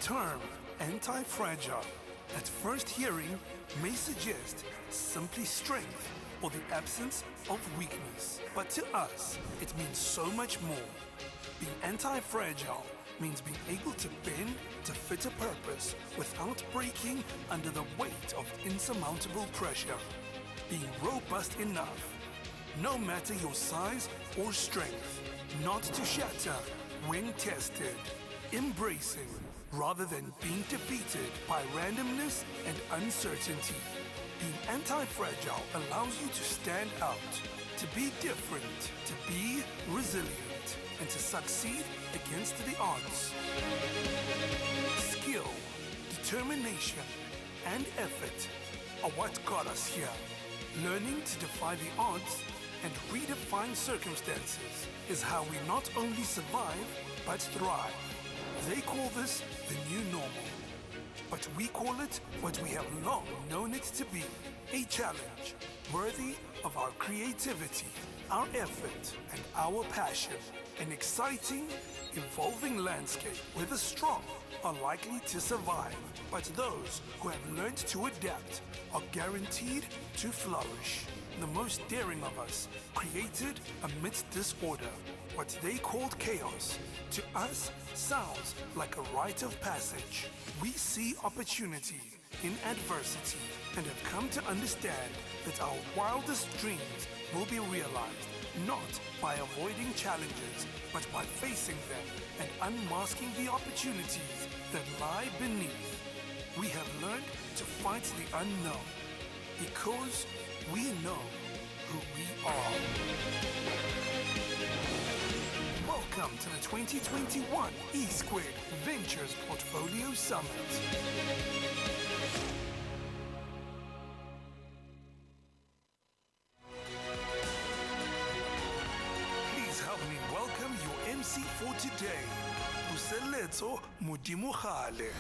term anti-fragile at first hearing may suggest simply strength or the absence of weakness. But to us, it means so much more. Being anti-fragile means being able to bend to fit a purpose without breaking under the weight of insurmountable pressure. Being robust enough, no matter your size or strength, not to shatter when tested. Embracing rather than being defeated by randomness and uncertainty. Being anti-fragile allows you to stand out, to be different, to be resilient, and to succeed against the odds. Skill, determination, and effort are what got us here. Learning to defy the odds and redefine circumstances is how we not only survive, but thrive. They call this the new normal, but we call it what we have long known it to be, a challenge worthy of our creativity, our effort, and our passion. An exciting, evolving landscape where the strong are likely to survive, but those who have learned to adapt are guaranteed to flourish. The most daring of us created amidst disorder. What they called chaos, to us sounds like a rite of passage. We see opportunity in adversity and have come to understand that our wildest dreams will be realized not by avoiding challenges, but by facing them and unmasking the opportunities that lie beneath. We have learned to fight the unknown because we know who we are. Welcome to the 2021 E-Squared Ventures Portfolio Summit. Please help me welcome your MC for today, Puseletso Mudimogale.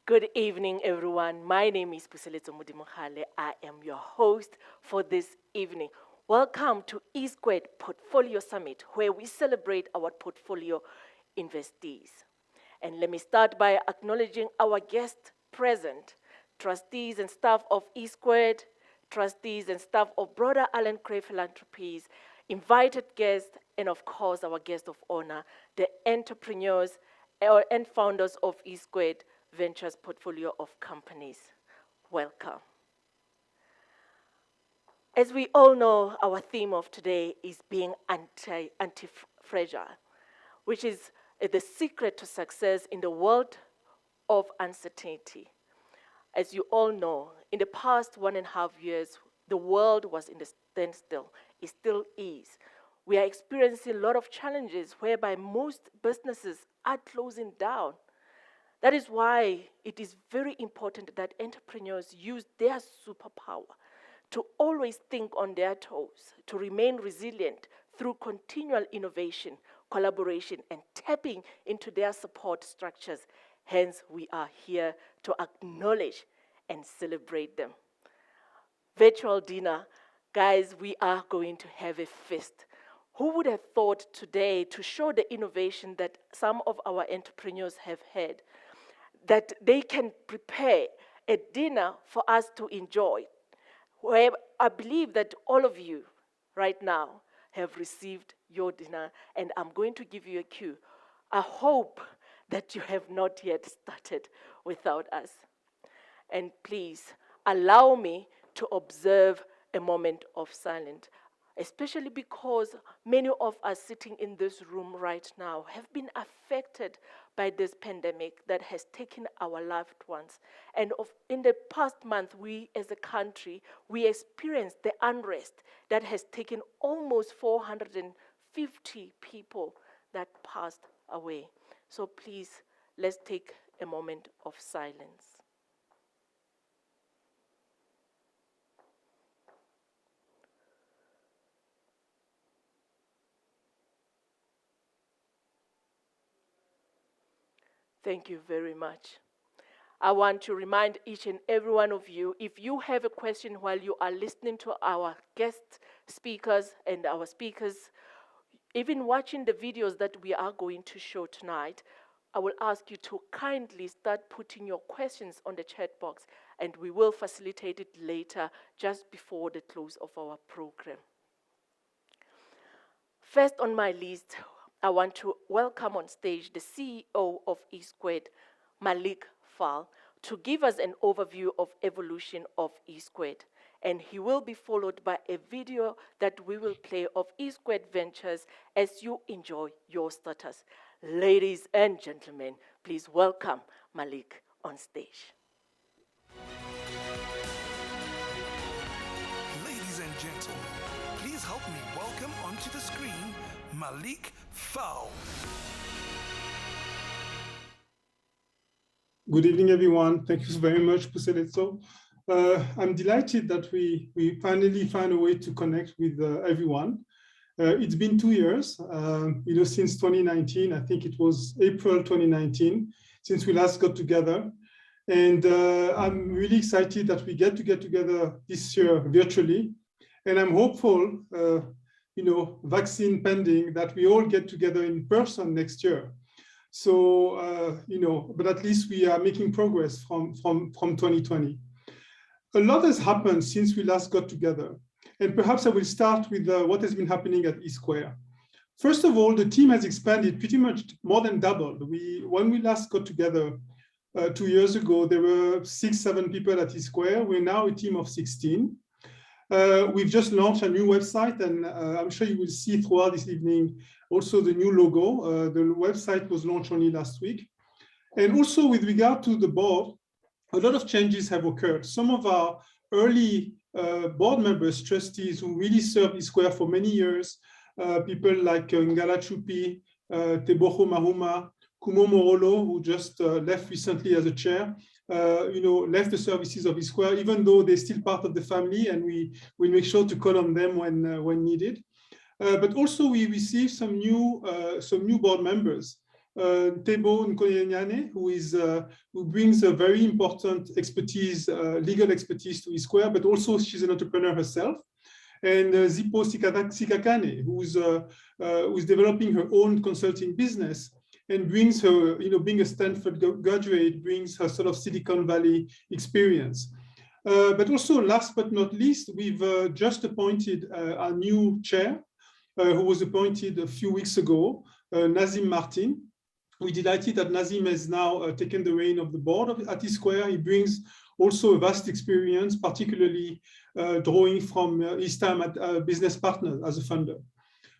Good evening, everyone. My name is Puseletso Mudimogale. I am your host for this evening. Welcome to E-Squared Portfolio Summit, where we celebrate our portfolio investees. And let me start by acknowledging our guests present, trustees and staff of E-Squared, trustees and staff of broader Allen Cray Philanthropies, invited guests, and of course our guest of honor, the entrepreneurs and founders of E-Squared Ventures portfolio of companies. Welcome. As we all know, our theme of today is being anti-fragile, which is the secret to success in the world of uncertainty. As you all know, in the past 1.5 years, the world was in the standstill. It still is. We are experiencing a lot of challenges whereby most businesses are closing down. That is why it is very important that entrepreneurs use their superpower to always think on their toes, to remain resilient through continual innovation, collaboration, and tapping into their support structures. Hence, we are here to acknowledge and celebrate them. Virtual dinner, guys, we are going to have a feast. Who would have thought today, to show the innovation that some of our entrepreneurs have had, that they can prepare a dinner for us to enjoy, where I believe that all of you right now have received your dinner, and I'm going to give you a cue. I hope that you have not yet started without us. And please allow me to observe a moment of silence, especially because many of us sitting in this room right now have been affected by this pandemic that has taken our loved ones. And in the past month, we as a country, we experienced the unrest that has taken almost 450 people that passed away. So please, let's take a moment of silence. Thank you very much. I want to remind each and every one of you, if you have a question while you are listening to our guest speakers and our speakers, even watching the videos that we are going to show tonight, I will ask you to kindly start putting your questions on the chat box, and we will facilitate it later, just before the close of our program. First on my list, I want to welcome on stage the CEO of E-Squared, Malik Fall, to give us an overview of evolution of E-Squared. And he will be followed by a video that we will play of E-Squared Ventures as you enjoy your starters. Ladies and gentlemen, please welcome Malik on stage. Ladies and gentlemen, please help me welcome onto the screen Malik Fall. Good evening, everyone. Thank you very much, Puseletso. I'm delighted that we finally found a way to connect with everyone. It's been 2 years, since 2019. I think it was April 2019, since we last got together. And I'm really excited that we get together this year virtually. And I'm hopeful, vaccine pending, that we all get together in person next year. So, but at least we are making progress from 2020. A lot has happened since we last got together. And perhaps I will start with what has been happening at E-Square. First of all, the team has expanded pretty much more than doubled. When we last got together 2 years ago, there were 6, 7 people at E-Square. We're now a team of 16. We've just launched a new website, and I'm sure you will see throughout this evening also the new logo. The website was launched only last week. And also with regard to the board, a lot of changes have occurred. Some of our early board members, trustees who really served E-Square for many years, people like Ngala Chupi, Teboho Mahuma, Kumo Morolo, who just left recently as a chair, left the services of E-Square, even though they're still part of the family, and we make sure to call on them when needed. But also we received some new board members. Tebo Nkoyenyane, who brings a very important expertise, legal expertise to E-Square, but also she's an entrepreneur herself. And Zipo Sikakane, who's developing her own consulting business and brings her, being a Stanford graduate, brings her sort of Silicon Valley experience. But also, last but not least, we've just appointed a new chair, who was appointed a few weeks ago, Nazim Martin. We're delighted that Nazim has now taken the reign of the board at E-Square. He brings also a vast experience, particularly drawing from his time at Business Partners as a funder.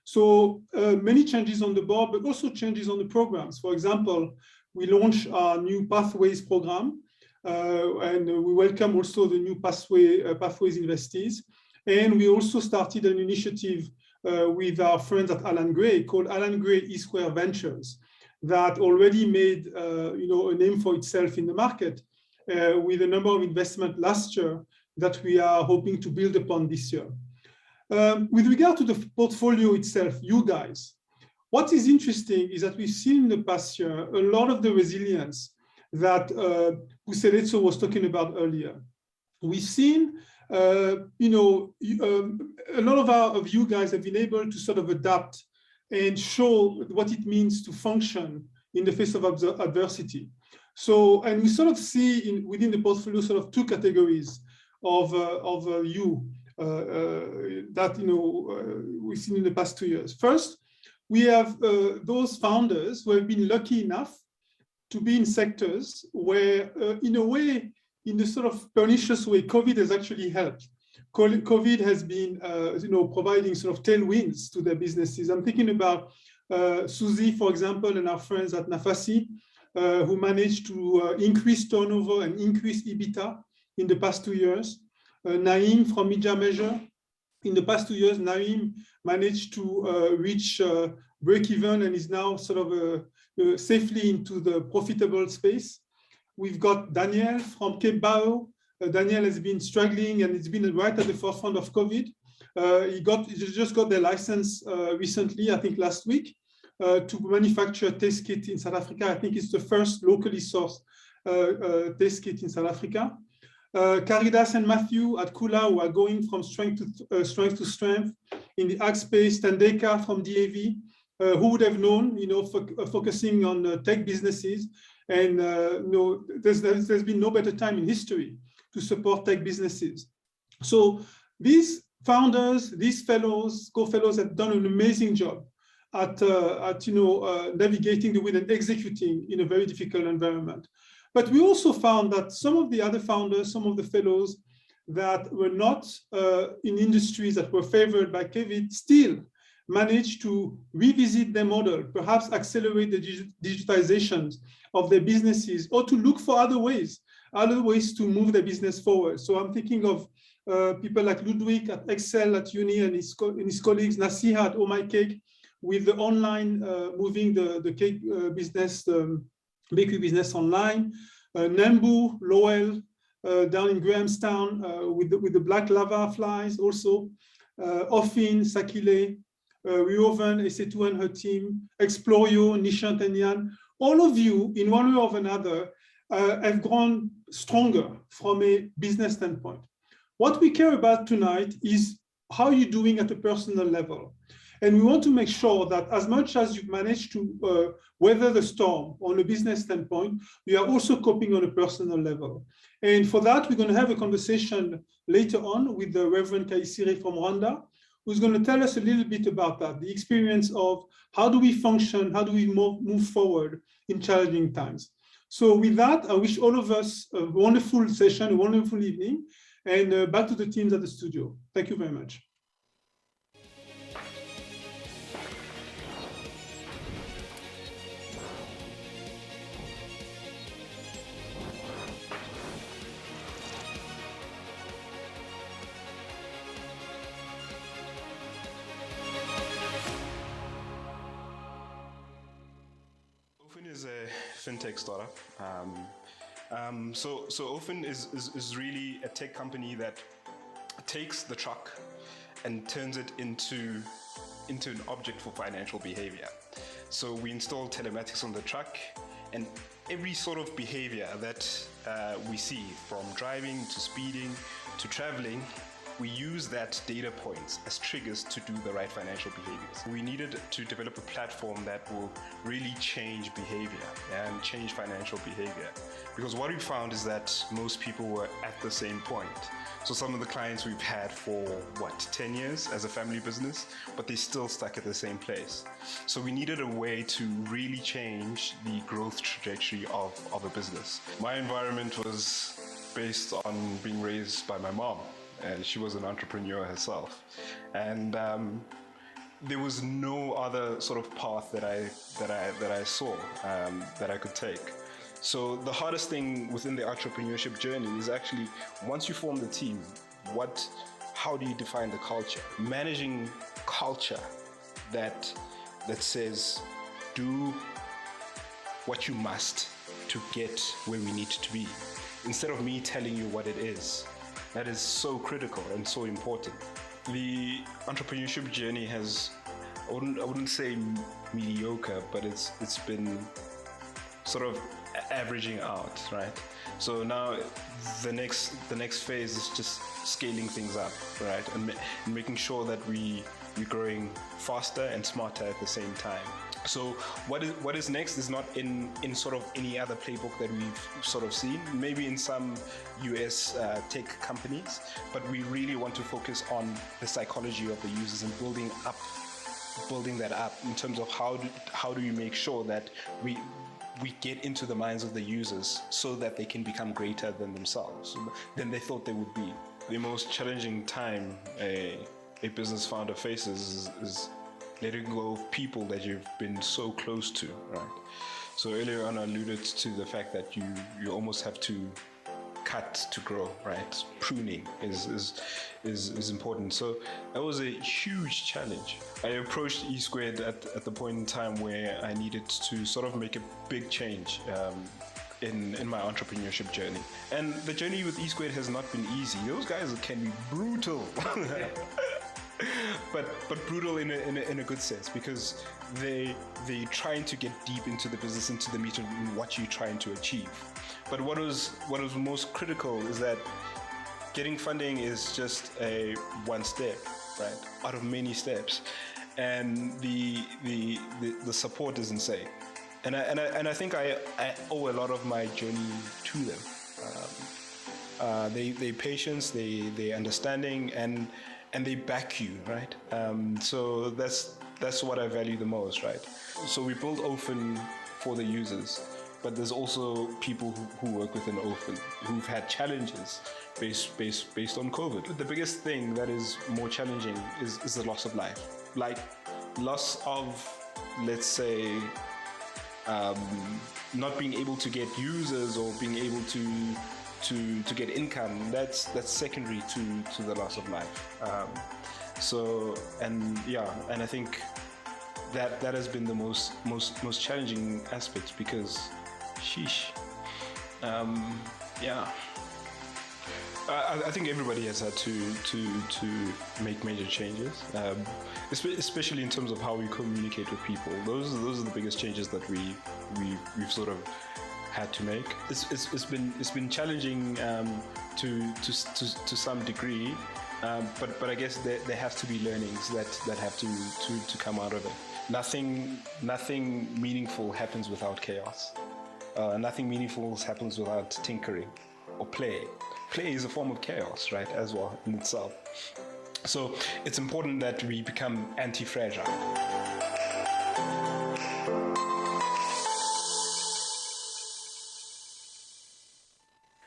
So many changes on the board, but also changes on the programs. For example, we launched our new Pathways program, and we welcome also the new Pathways investees. And we also started an initiative with our friends at Alan Gray called Alan Gray E-Square Ventures, that already made a name for itself in the market with a number of investments last year that we are hoping to build upon this year. With regard to the portfolio itself, you guys, what is interesting is that we've seen in the past year a lot of the resilience that Puseletso was talking about earlier. We've seen, a lot of you guys have been able to sort of adapt and show what it means to function in the face of adversity. So, and we sort of see within the portfolio sort of 2 categories of we've seen in the past 2 years. First, we have those founders who have been lucky enough to be in sectors where, in a way, in the sort of pernicious way, COVID has actually helped. COVID has been, providing sort of tailwinds to their businesses. I'm thinking about Suzy, for example, and our friends at Nafasi, who managed to increase turnover and increase EBITDA in the past 2 years. Naim from Media Measure, in the past 2 years, Naim managed to reach break-even and is now sort of safely into the profitable space. We've got Daniel from Cape Bao. Daniel has been struggling and it's been right at the forefront of COVID. He just got their license recently, I think last week, to manufacture test kit in South Africa. I think it's the first locally sourced test kit in South Africa. Caridas and Matthew at Kula, who are going from strength to strength in the ag space. Tandeka from DAV, who would have known, focusing on tech businesses. And there's been no better time in history to support tech businesses. So these founders, these fellows, co-fellows have done an amazing job at navigating the wind and executing in a very difficult environment. But we also found that some of the other founders, some of the fellows that were not in industries that were favored by COVID still managed to revisit their model, perhaps accelerate the digitizations of their businesses, or to look for other ways to move their business forward. So I'm thinking of people like Ludwig at Excel at Uni and his colleagues, Nasiha at Oh My Cake, with the online, moving the cake business, bakery business online. Nambu, Lowell, down in Grahamstown with the black lava flies also. Ofin, Sakile, Riovan, Esetu and her team, Explorio, Nishant and Yan, all of you in one way or another have grown stronger from a business standpoint. What we care about tonight is how you're doing at a personal level. And we want to make sure that as much as you've managed to weather the storm on a business standpoint, you are also coping on a personal level. And for that, we're going to have a conversation later on with the Reverend Kaisire from Rwanda, who's going to tell us a little bit about that, the experience of how do we function, how do we move forward in challenging times. So with that, I wish all of us a wonderful session, a wonderful evening, and back to the teams at the studio. Thank you very much. Is a fintech startup. So Ofin is really a tech company that takes the truck and turns it into an object for financial behavior. So we install telematics on the truck, and every sort of behavior that we see, from driving to speeding to traveling, we use that data points as triggers to do the right financial behaviors. We needed to develop a platform that will really change behavior and change financial behavior. Because what we found is that most people were at the same point. So some of the clients we've had for, 10 years as a family business, but they're still stuck at the same place. So we needed a way to really change the growth trajectory of a business. My environment was based on being raised by my mom. And she was an entrepreneur herself, and there was no other sort of path that I saw that I could take. So the hardest thing within the entrepreneurship journey is actually, once you form the team, how do you define the culture? Managing culture that says, do what you must to get where we need to be, instead of me telling you what it is. That is so critical and so important. The entrepreneurship journey has, I wouldn't say mediocre, but it's been sort of averaging out, right? So now the next phase is just scaling things up, right? And making sure that we're growing faster and smarter at the same time. So what is next is not in sort of any other playbook that we've sort of seen, maybe in some US tech companies, but we really want to focus on the psychology of the users and building that up in terms of how do we make sure that we get into the minds of the users so that they can become greater than themselves, than they thought they would be. The most challenging time a business founder faces is letting go of people that you've been so close to, right? So earlier on I alluded to the fact that you almost have to cut to grow, right? Pruning is important. So that was a huge challenge. I approached E Squared at the point in time where I needed to sort of make a big change in my entrepreneurship journey. And the journey with E Squared has not been easy. Those guys can be brutal. but brutal in a good sense, because they trying to get deep into the business, into the meat and what you're trying to achieve. But what was most critical is that getting funding is just a one step, right, out of many steps, and the support is insane. And I think I owe a lot of my journey to them. They patience, they understanding, and they back you, right? So that's what I value the most, right? So we build Open for the users, but there's also people who work within Open who've had challenges based on COVID. The biggest thing that is more challenging is the loss of life, like loss of, let's say, not being able to get users or being able to get income. That's secondary to the loss of life. And I think that has been the most challenging aspect, because sheesh. I think everybody has had to make major changes, especially in terms of how we communicate with people. Those are the biggest changes that we've sort of had to make. It's been challenging to some degree, but I guess there has to be learnings that have to come out of it. Nothing meaningful happens without chaos. Nothing meaningful happens without tinkering or play. Play is a form of chaos, right, as well in itself. So it's important that we become anti-fragile.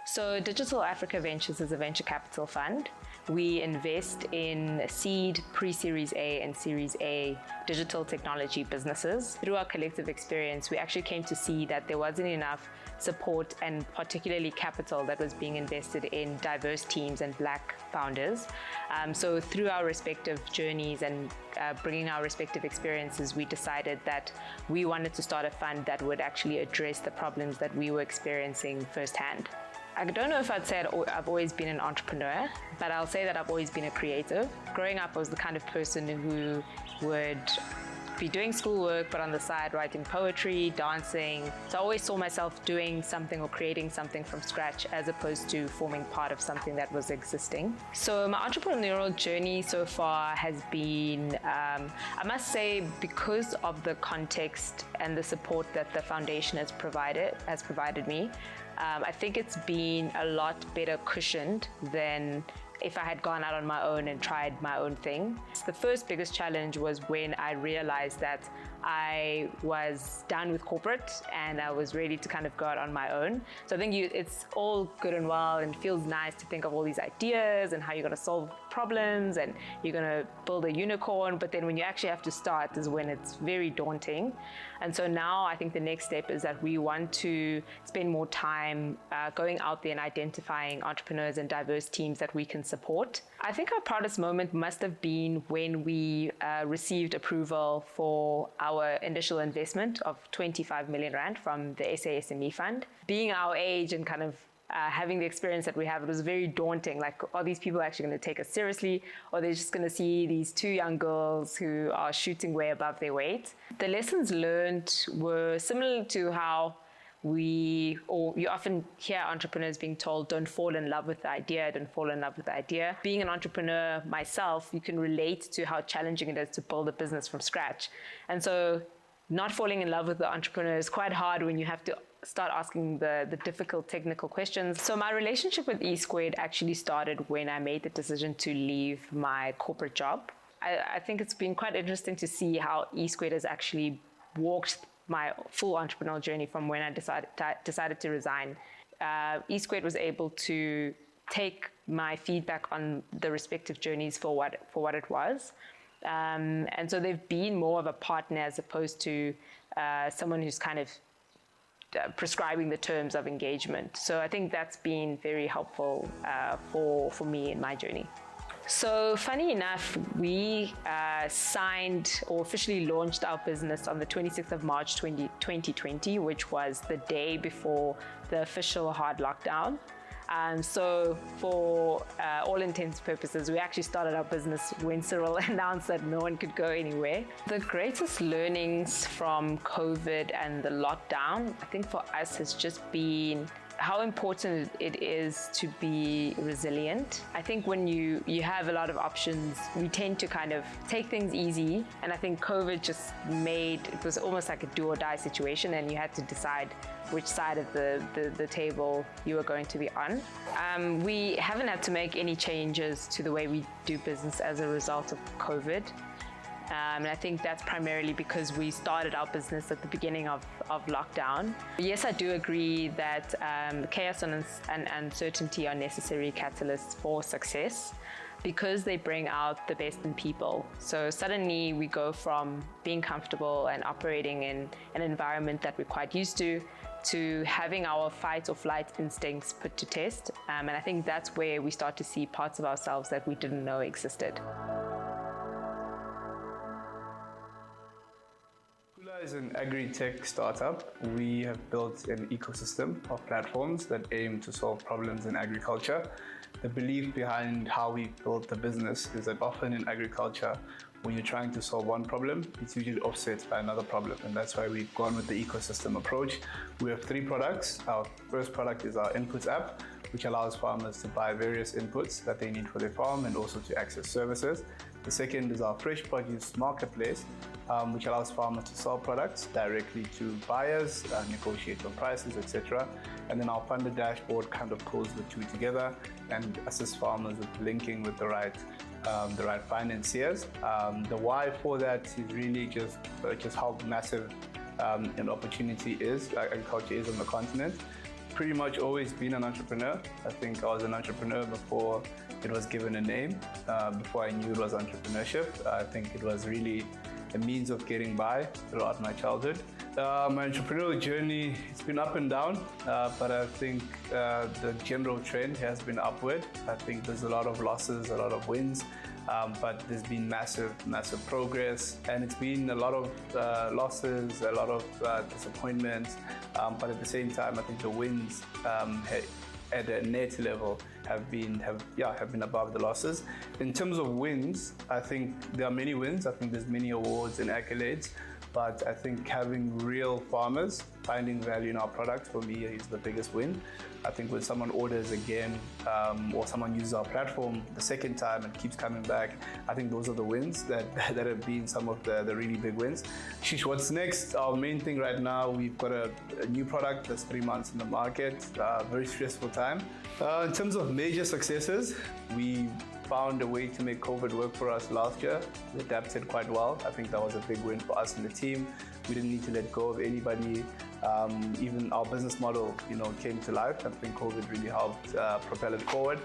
So Digital Africa Ventures is a venture capital fund. We invest in seed, pre-Series A and Series A digital technology businesses. Through our collective experience, we actually came to see that there wasn't enough support and particularly capital that was being invested in diverse teams and Black founders. So through our respective journeys and bringing our respective experiences, we decided that we wanted to start a fund that would actually address the problems that we were experiencing firsthand. I don't know if I'd say I've always been an entrepreneur, but I'll say that I've always been a creative. Growing up, I was the kind of person who would be doing schoolwork, but on the side writing poetry, dancing. So I always saw myself doing something or creating something from scratch, as opposed to forming part of something that was existing. So my entrepreneurial journey so far has been, I must say, because of the context and the support that the foundation has provided me, I think it's been a lot better cushioned than if I had gone out on my own and tried my own thing. The first biggest challenge was when I realized that I was done with corporate and I was ready to kind of go out on my own. So I think it's all good and well and feels nice to think of all these ideas and how you're going to solve problems and you're going to build a unicorn, but then when you actually have to start is when it's very daunting. And so now I think the next step is that we want to spend more time going out there and identifying entrepreneurs and diverse teams that we can support. I think our proudest moment must have been when we received approval for our initial investment of 25 million Rand from the SASME Fund. Being our age and kind of having the experience that we have, it was very daunting. Like, are these people actually going to take us seriously, or they're just going to see these two young girls who are shooting way above their weight? The lessons learned were similar to how you often hear entrepreneurs being told, don't fall in love with the idea, don't fall in love with the idea. Being an entrepreneur myself, you can relate to how challenging it is to build a business from scratch. And so not falling in love with the entrepreneur is quite hard when you have to start asking the difficult technical questions. So my relationship with E-Squared actually started when I made the decision to leave my corporate job. I think it's been quite interesting to see how E-Squared has actually walked my full entrepreneurial journey from when I decided to resign. E-Squared was able to take my feedback on the respective journeys for what it was. And so they've been more of a partner as opposed to someone who's kind of prescribing the terms of engagement. So I think that's been very helpful for me in my journey. So funny enough, we signed or officially launched our business on the 26th of March 2020, which was the day before the official hard lockdown. So for all intents and purposes, we actually started our business when Cyril announced that no one could go anywhere. The greatest learnings from COVID and the lockdown, I think for us has just been how important it is to be resilient. I think when you have a lot of options, we tend to kind of take things easy. And I think COVID just it was almost like a do or die situation, and you had to decide which side of the table you were going to be on. We haven't had to make any changes to the way we do business as a result of COVID. And I think that's primarily because we started our business at the beginning of lockdown. Yes, I do agree that chaos and uncertainty are necessary catalysts for success because they bring out the best in people. So suddenly we go from being comfortable and operating in an environment that we're quite used to having our fight or flight instincts put to test. And I think that's where we start to see parts of ourselves that we didn't know existed. As an agri-tech startup, we have built an ecosystem of platforms that aim to solve problems in agriculture. The belief behind how we built the business is that often in agriculture, when you're trying to solve one problem, it's usually offset by another problem, and that's why we've gone with the ecosystem approach. We have 3 products. Our first product is our inputs app, which allows farmers to buy various inputs that they need for their farm and also to access services. The second is our fresh produce marketplace, which allows farmers to sell products directly to buyers, negotiate on prices, etc. And then our funder dashboard kind of pulls the two together and assists farmers with linking with the right financiers. The why for that is really just how massive an opportunity agriculture is on the continent. Pretty much always been an entrepreneur. I think I was an entrepreneur before it was given a name, before I knew it was entrepreneurship. I think it was really a means of getting by throughout my childhood. My entrepreneurial journey, it's been up and down, but I think the general trend has been upward. I think there's a lot of losses, a lot of wins, but there's been massive progress, and it's been a lot of losses, a lot of disappointments, but at the same time, I think the wins at a net level have been above the losses. In terms of wins, I think there are many wins. I think there's many awards and accolades, but I think having real farmers finding value in our product for me is the biggest win. I think when someone orders again or someone uses our platform the second time and keeps coming back, I think those are the wins that have been some of the really big wins. Shish, what's next? Our main thing right now, we've got a new product that's 3 months in the market, very stressful time. In terms of major successes, we found a way to make COVID work for us last year. We adapted quite well. I think that was a big win for us and the team. We didn't need to let go of anybody. Even our business model, came to life. I think COVID really helped propel it forward.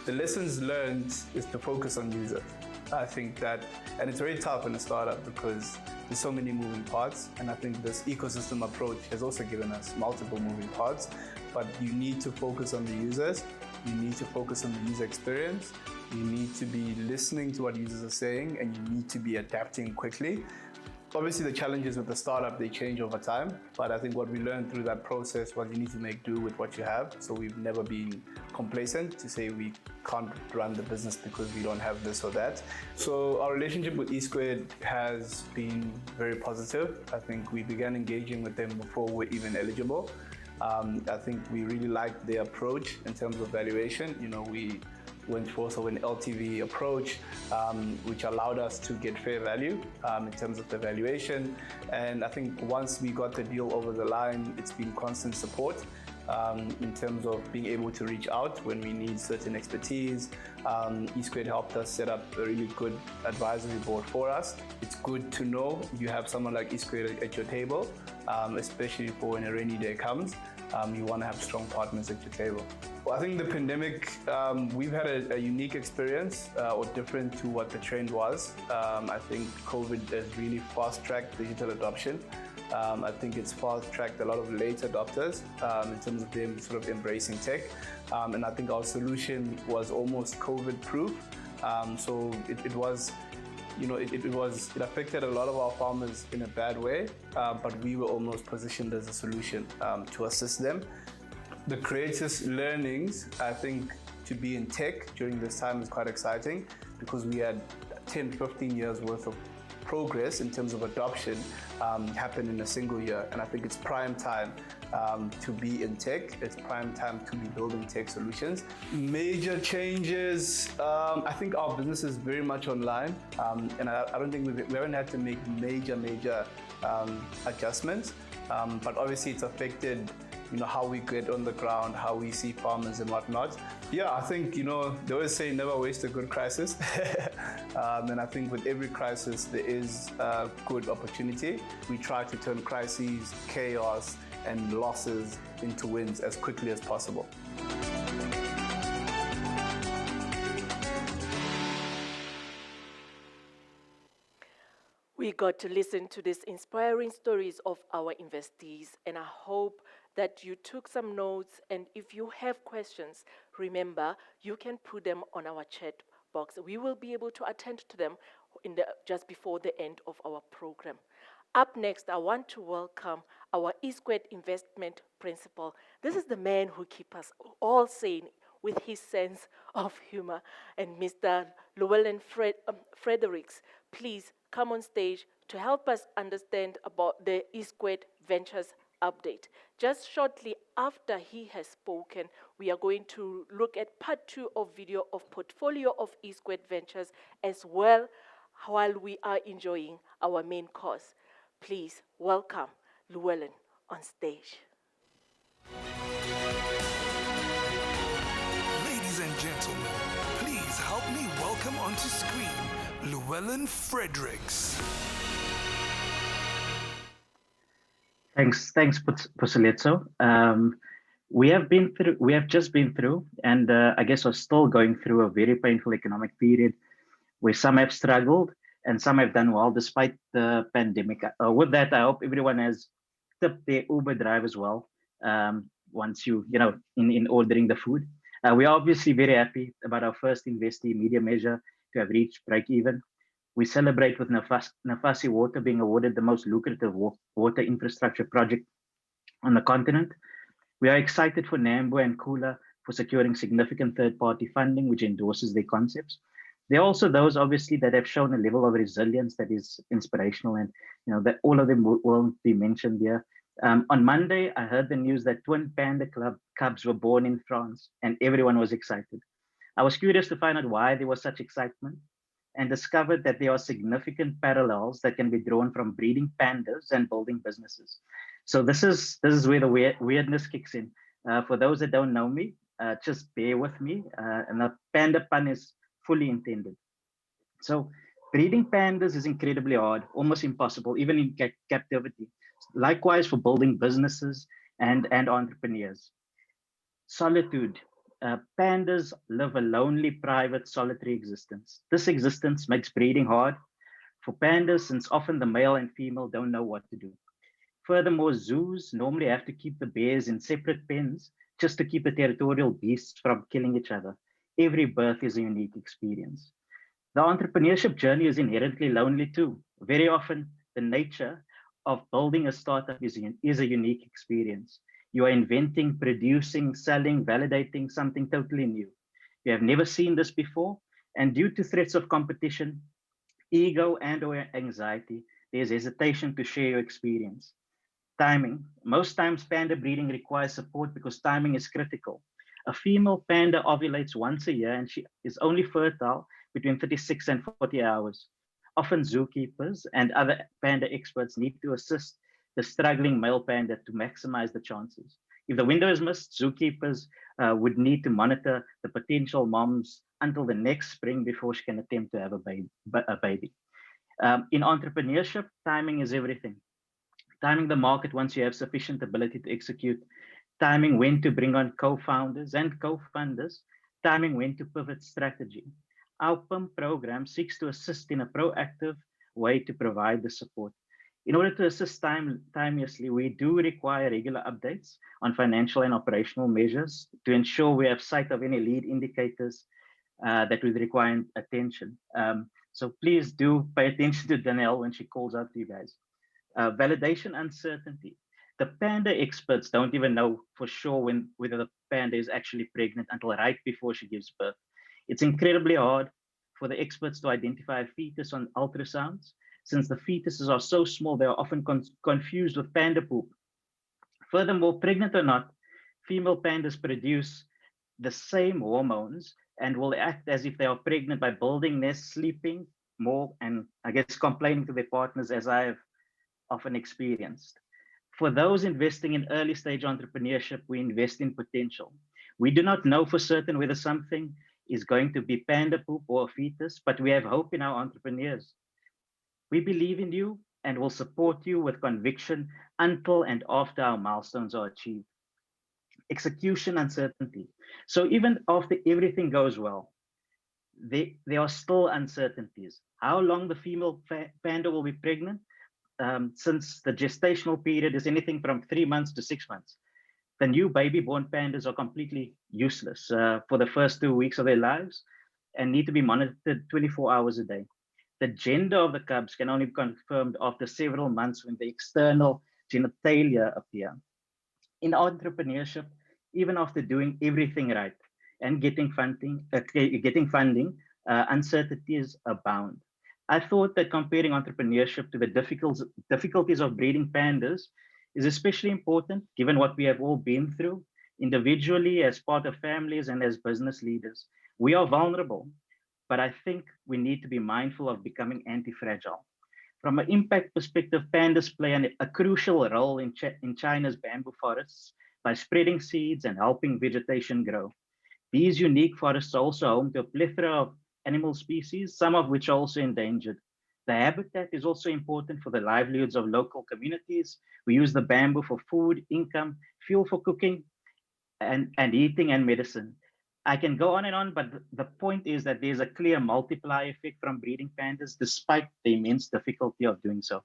The lessons learned is to focus on users. I think that, and it's very tough in a startup because there's so many moving parts, and I think this ecosystem approach has also given us multiple moving parts, but you need to focus on the users. You need to focus on the user experience. You need to be listening to what users are saying, and you need to be adapting quickly. Obviously, the challenges with the startup, they change over time, but I think what we learned through that process was you need to make do with what you have. So we've never been complacent to say we can't run the business because we don't have this or that. So our relationship with eSquared has been very positive. I think we began engaging with them before we're even eligible. I think we really liked their approach in terms of valuation. We went for also an LTV approach, which allowed us to get fair value in terms of the valuation. And I think once we got the deal over the line, it's been constant support in terms of being able to reach out when we need certain expertise. eSquared helped us set up a really good advisory board for us. It's good to know you have someone like eSquared at your table, especially for when a rainy day comes. You want to have strong partners at your table. Well, I think the pandemic, we've had a unique experience or different to what the trend was. I think COVID has really fast-tracked digital adoption. I think it's fast-tracked a lot of late adopters in terms of them sort of embracing tech. And I think our solution was almost COVID-proof. So it was, it affected a lot of our farmers in a bad way, but we were almost positioned as a solution to assist them. The greatest learnings, I think, to be in tech during this time is quite exciting because we had 10, 15 years worth of progress in terms of adoption happen in a single year. And I think it's prime time to be in tech. It's prime time to be building tech solutions. Major changes, I think our business is very much online. And I don't think we haven't had to make major adjustments. But obviously it's affected how we get on the ground, how we see farmers and whatnot. Yeah, I think, they always say never waste a good crisis. And I think with every crisis, there is a good opportunity. We try to turn crises, chaos, and losses into wins as quickly as possible. We got to listen to these inspiring stories of our investees, and I hope that you took some notes. And if you have questions, remember, you can put them on our chat box. We will be able to attend to them just before the end of our program. Up next, I want to welcome our E-Squared investment principal. This is the man who keeps us all sane with his sense of humor. And Mr. Llewellyn Fredericks, please come on stage to help us understand about the E-Squared Ventures update. Just shortly after he has spoken, we are going to look at part 2 of video of portfolio of E-Squared Ventures as well, while we are enjoying our main course. Please welcome Llewellyn on stage. Ladies and gentlemen, please help me welcome onto screen Llewellyn Fredericks. Thanks, Puseletso. We have just been through, and I guess we're still going through a very painful economic period where some have struggled and some have done well despite the pandemic. With that, I hope everyone has tipped their Uber drivers well once in ordering the food. We're obviously very happy about our first investee media measure to have reached break even. We celebrate with Nafasi Water being awarded the most lucrative water infrastructure project on the continent. We are excited for Nambo and Kula for securing significant third-party funding, which endorses their concepts. There are also those, obviously, that have shown a level of resilience that is inspirational, and that all of them won't be mentioned here. On Monday, I heard the news that twin panda cubs were born in France, and everyone was excited. I was curious to find out why there was such excitement, and discovered that there are significant parallels that can be drawn from breeding pandas and building businesses. So this is where the weirdness kicks in. For those that don't know me, just bear with me, and the panda pun is fully intended. So breeding pandas is incredibly hard, almost impossible, even in captivity. Likewise for building businesses and entrepreneurs. Solitude. Pandas live a lonely, private, solitary existence. This existence makes breeding hard for pandas, since often the male and female don't know what to do. Furthermore, zoos normally have to keep the bears in separate pens just to keep the territorial beasts from killing each other. Every birth is a unique experience. The entrepreneurship journey is inherently lonely too. Very often, the nature of building a startup is a unique experience. You are inventing, producing, selling, validating something totally new. You have never seen this before, and due to threats of competition, ego, and/or anxiety, there's hesitation to share your experience. Timing. Most times, panda breeding requires support because timing is critical. A female panda ovulates once a year, and she is only fertile between 36 and 40 hours. Often zookeepers and other panda experts need to assist the struggling male panda to maximize the chances. If the window is missed, zookeepers would need to monitor the potential moms until the next spring before she can attempt to have a baby. In entrepreneurship, timing is everything. Timing the market once you have sufficient ability to execute, timing when to bring on co-founders and co-funders, timing when to pivot strategy. Our PIM program seeks to assist in a proactive way to provide the support. In order to assist timeously, we do require regular updates on financial and operational measures to ensure we have sight of any lead indicators that would require attention. So please do pay attention to Danielle when she calls out to you guys. Validation uncertainty. The panda experts don't even know for sure whether the panda is actually pregnant until right before she gives birth. It's incredibly hard for the experts to identify a fetus on ultrasounds. Since the fetuses are so small, they are often confused with panda poop. Furthermore, pregnant or not, female pandas produce the same hormones and will act as if they are pregnant by building nests, sleeping more, and I guess complaining to their partners, as I have often experienced. For those investing in early stage entrepreneurship, we invest in potential. We do not know for certain whether something is going to be panda poop or a fetus, but we have hope in our entrepreneurs. We believe in you and will support you with conviction until and after our milestones are achieved. Execution uncertainty. So even after everything goes well, there are still uncertainties. How long the female panda will be pregnant, since the gestational period is anything from 3 months to 6 months. The new baby born pandas are completely useless for the first 2 weeks of their lives and need to be monitored 24 hours a day. The gender of the cubs can only be confirmed after several months when the external genitalia appear. In entrepreneurship, even after doing everything right and getting funding, uncertainties abound. I thought that comparing entrepreneurship to the difficulties of breeding pandas is especially important given what we have all been through individually, as part of families, and as business leaders. We are vulnerable, but I think we need to be mindful of becoming anti-fragile. From an impact perspective, pandas play a crucial role in China's bamboo forests by spreading seeds and helping vegetation grow. These unique forests are also home to a plethora of animal species, some of which are also endangered. The habitat is also important for the livelihoods of local communities. We use the bamboo for food, income, fuel for cooking, and eating and medicine. I can go on and on, but the point is that there's a clear multiplier effect from breeding pandas, despite the immense difficulty of doing so.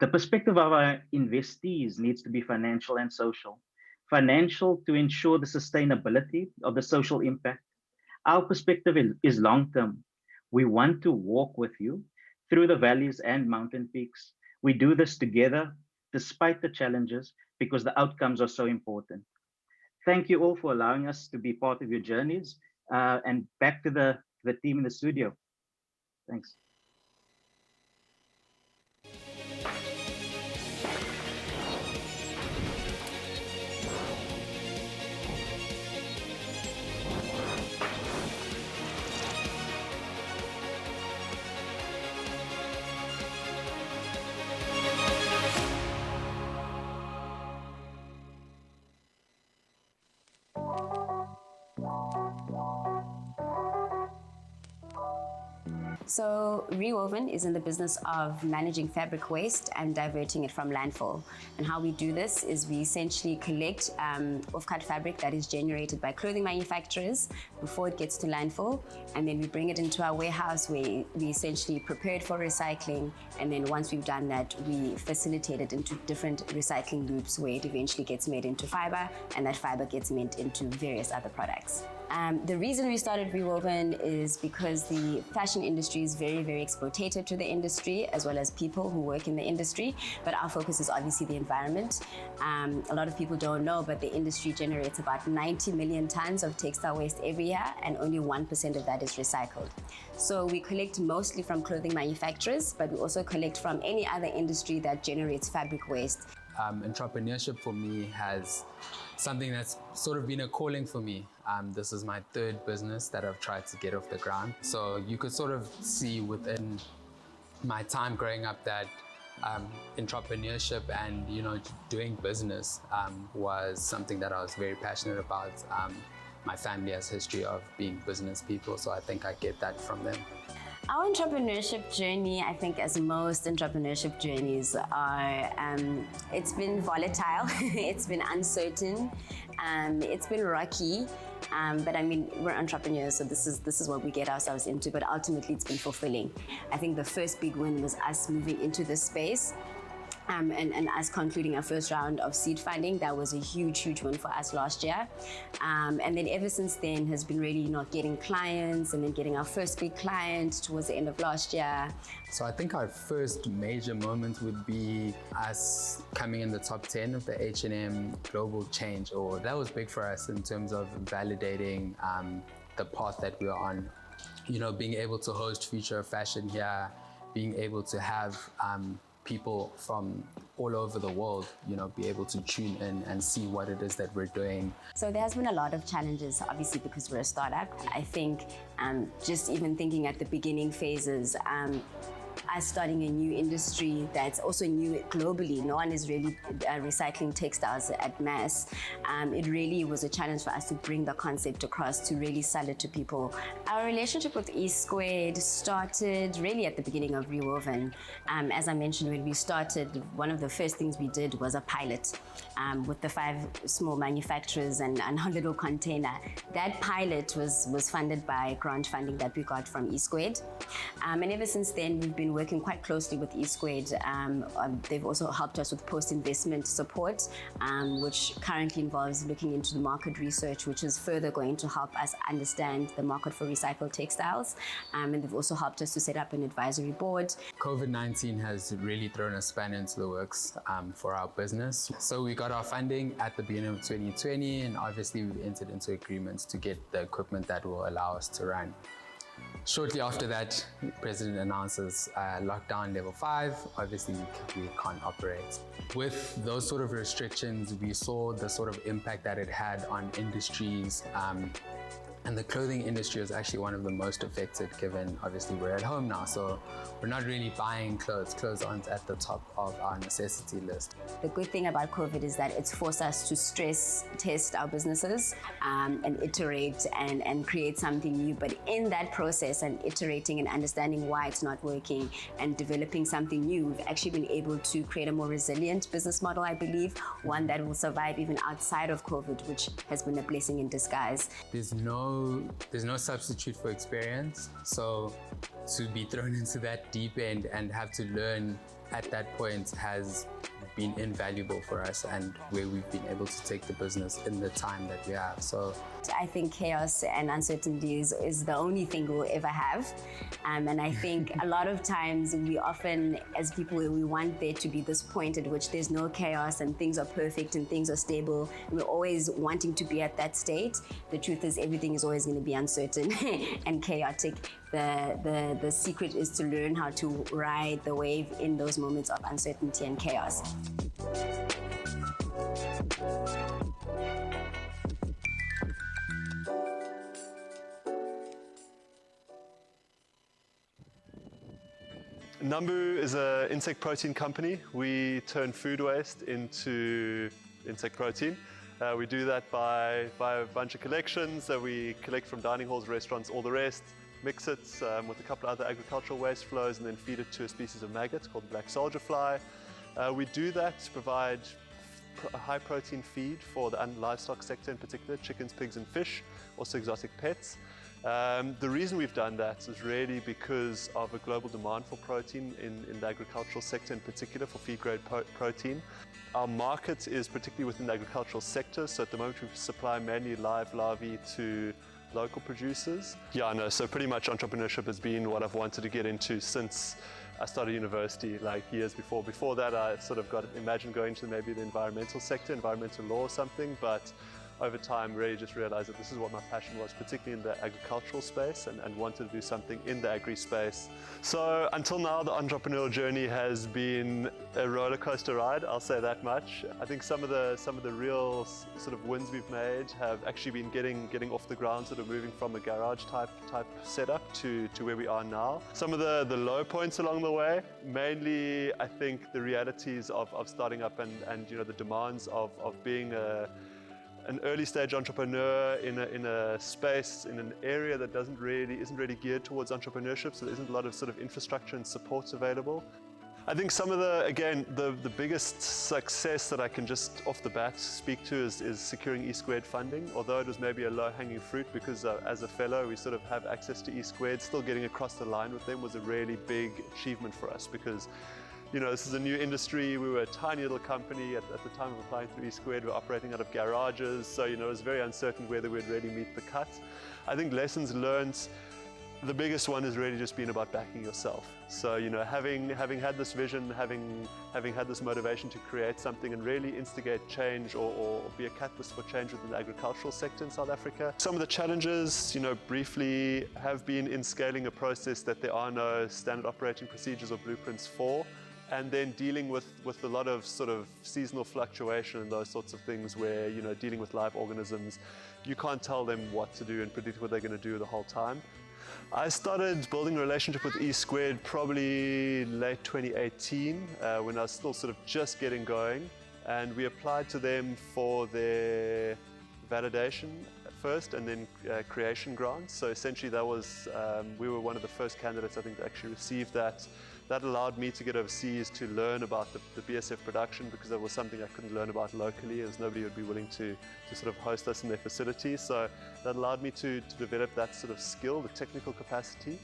The perspective of our investees needs to be financial and social. Financial to ensure the sustainability of the social impact. Our perspective is long-term. We want to walk with you through the valleys and mountain peaks. We do this together, despite the challenges, because the outcomes are so important. Thank you all for allowing us to be part of your journeys. And back to the team in the studio. Thanks. So Rewoven is in the business of managing fabric waste and diverting it from landfill. And how we do this is we essentially collect off-cut fabric that is generated by clothing manufacturers before it gets to landfill, and then we bring it into our warehouse where we essentially prepare it for recycling, and then once we've done that, we facilitate it into different recycling loops where it eventually gets made into fiber, and that fiber gets made into various other products. The reason we started Rewoven is because the fashion industry is very, very exploitative to the industry, as well as people who work in the industry, but our focus is obviously the environment. A lot of people don't know, but the industry generates about 90 million tons of textile waste every year, and only 1% of that is recycled. So we collect mostly from clothing manufacturers, but we also collect from any other industry that generates fabric waste. Entrepreneurship for me has something that's sort of been a calling for me. This is my third business that I've tried to get off the ground. So you could sort of see within my time growing up that entrepreneurship and doing business was something that I was very passionate about. My family has a history of being business people, so I think I get that from them. Our entrepreneurship journey, I think as most entrepreneurship journeys are, it's been volatile, it's been uncertain, it's been rocky, but I mean, we're entrepreneurs, so this is what we get ourselves into, but ultimately it's been fulfilling. I think the first big win was us moving into this space. and us concluding our first round of seed funding. That was a huge win for us last year. And then ever since then has been really getting clients and then getting our first big client towards the end of last year. So I think our first major moment would be us coming in the top 10 of the H&M Global Change Award. That was big for us in terms of validating the path that we are on. Being able to host Future of Fashion here, being able to have people from all over the world, be able to tune in and see what it is that we're doing. So there has been a lot of challenges, obviously, because we're a startup. I think just even thinking at the beginning phases, us starting a new industry that's also new globally. No one is really recycling textiles at mass. It really was a challenge for us to bring the concept across, to really sell it to people. Our relationship with E Squared started really at the beginning of Rewoven. As I mentioned, when we started, one of the first things we did was a pilot with the 5 small manufacturers and a little container. That pilot was funded by grant funding that we got from E Squared. And ever since then, we've been working quite closely with E Squared. They've also helped us with post-investment support, which currently involves looking into the market research, which is further going to help us understand the market for recycled textiles. And they've also helped us to set up an advisory board. COVID-19 has really thrown a spanner into the works for our business. So we got our funding at the beginning of 2020, and obviously we entered into agreements to get the equipment that will allow us to run. Shortly after that, the president announces lockdown level 5. Obviously, we can't operate. With those sort of restrictions, we saw the sort of impact that it had on industries. And the clothing industry is actually one of the most affected, given obviously we're at home now, so we're not really buying clothes. Clothes aren't at the top of our necessity list. The good thing about COVID is that it's forced us to stress test our businesses and iterate and create something new. But in that process and iterating and understanding why it's not working and developing something new, we've actually been able to create a more resilient business model, I believe, one that will survive even outside of COVID, which has been a blessing in disguise. There's no substitute for experience. So to be thrown into that deep end and have to learn at that point has been invaluable for us, and where we've been able to take the business in the time that we have. So I think chaos and uncertainty is the only thing we'll ever have. And I think a lot of times we often, as people, we want there to be this point at which there's no chaos and things are perfect and things are stable. And we're always wanting to be at that state. The truth is everything is always going to be uncertain and chaotic. The secret is to learn how to ride the wave in those moments of uncertainty and chaos. Nambu is an insect protein company. We turn food waste into insect protein. We do that by a bunch of collections that we collect from dining halls, restaurants, all the rest, mix it with a couple of other agricultural waste flows, and then feed it to a species of maggot called the black soldier fly. We do that to provide a high protein feed for the livestock sector, in particular chickens, pigs and fish, also exotic pets. The reason we've done that is really because of a global demand for protein in the agricultural sector, in particular for feed-grade protein. Our market is particularly within the agricultural sector, so at the moment we supply mainly live larvae to local producers. Yeah, no, so pretty much entrepreneurship has been what I've wanted to get into since I started university, like years before. Before that, I sort of imagined going to maybe the environmental sector, environmental law or something, but over time really just realized that this is what my passion was, particularly in the agricultural space, and wanted to do something in the agri space. So until now, the entrepreneurial journey has been a roller coaster ride, I'll say that much. I think some of the real sort of wins we've made have actually been getting off the ground, sort of moving from a garage type setup to where we are now. Some of the low points along the way, mainly I think the realities of starting up and you know, the demands of being an early stage entrepreneur in a space, in an area that isn't really geared towards entrepreneurship, so there isn't a lot of sort of infrastructure and support available. I think some of the biggest success that I can just off the bat speak to is securing E Squared funding. Although it was maybe a low-hanging fruit, because as a fellow we sort of have access to E Squared, still getting across the line with them was a really big achievement for us, because you know, this is a new industry. We were a tiny little company at the time of applying through E-Squared. We were operating out of garages, so you know, it was very uncertain whether we'd really meet the cut. I think lessons learned, the biggest one has really just been about backing yourself. So, you know, having had this vision, having had this motivation to create something and really instigate change or be a catalyst for change within the agricultural sector in South Africa. Some of the challenges, you know, briefly have been in scaling a process that there are no standard operating procedures or blueprints for, and then dealing with a lot of sort of seasonal fluctuation and those sorts of things where, you know, dealing with live organisms, you can't tell them what to do and predict what they're going to do the whole time. I started building a relationship with E-Squared probably late 2018 when I was still sort of just getting going, and we applied to them for their validation first and then creation grants. So essentially that was, we were one of the first candidates I think to actually receive that. That allowed me to get overseas to learn about the BSF production, because that was something I couldn't learn about locally, as nobody would be willing to sort of host us in their facility. So that allowed me to develop that sort of skill, the technical capacity.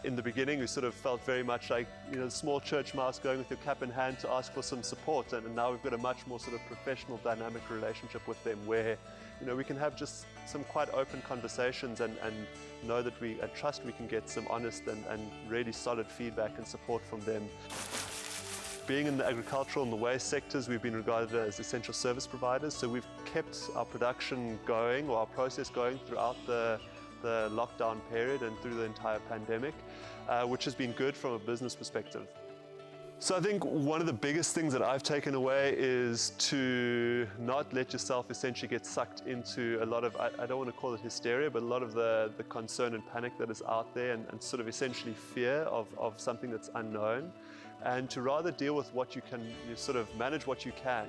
In the beginning, we sort of felt very much like, you know, the small church mouse going with your cap in hand to ask for some support. And now we've got a much more sort of professional, dynamic relationship with them where, you know, we can have just some quite open conversations and know that we trust we can get some honest and really solid feedback and support from them. Being in the agricultural and the waste sectors, we've been regarded as essential service providers. So we've kept our production going, or our process going, throughout the lockdown period and through the entire pandemic, which has been good from a business perspective. So I think one of the biggest things that I've taken away is to not let yourself essentially get sucked into a lot of, I don't want to call it hysteria, but a lot of the concern and panic that is out there, and sort of essentially fear of something that's unknown, and to rather deal with what you can, you sort of manage what you can,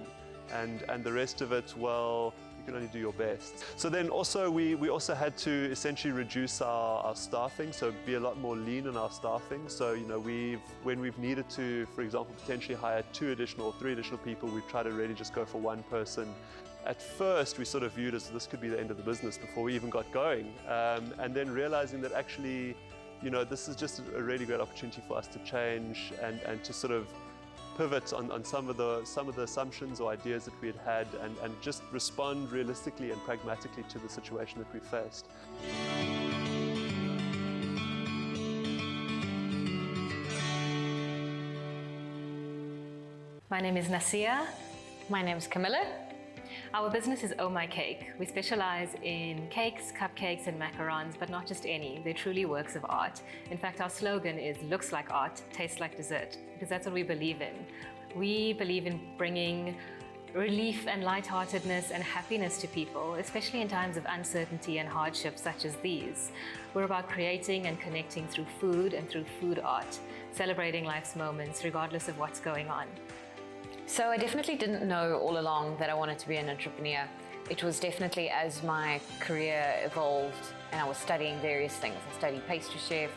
and the rest of it, well, you can only do your best. So then also we also had to essentially reduce our staffing, so be a lot more lean in our staffing. So, you know, when we've needed to, for example, potentially hire 2 additional or 3 additional people, we've tried to really just go for one person. At first, we sort of viewed as this could be the end of the business before we even got going, and then realizing that actually, you know, this is just a really great opportunity for us to change and to sort of pivot on some of the assumptions or ideas that we had and just respond realistically and pragmatically to the situation that we faced. My name is Nasia. My name is Camilla. Our business is Oh My Cake. We specialize in cakes, cupcakes, and macarons, but not just any. They're truly works of art. In fact, our slogan is looks like art, tastes like dessert, because that's what we believe in. We believe in bringing relief and lightheartedness and happiness to people, especially in times of uncertainty and hardship such as these. We're about creating and connecting through food and through food art, celebrating life's moments regardless of what's going on. So I definitely didn't know all along that I wanted to be an entrepreneur. It was definitely as my career evolved and I was studying various things. I studied pastry chef,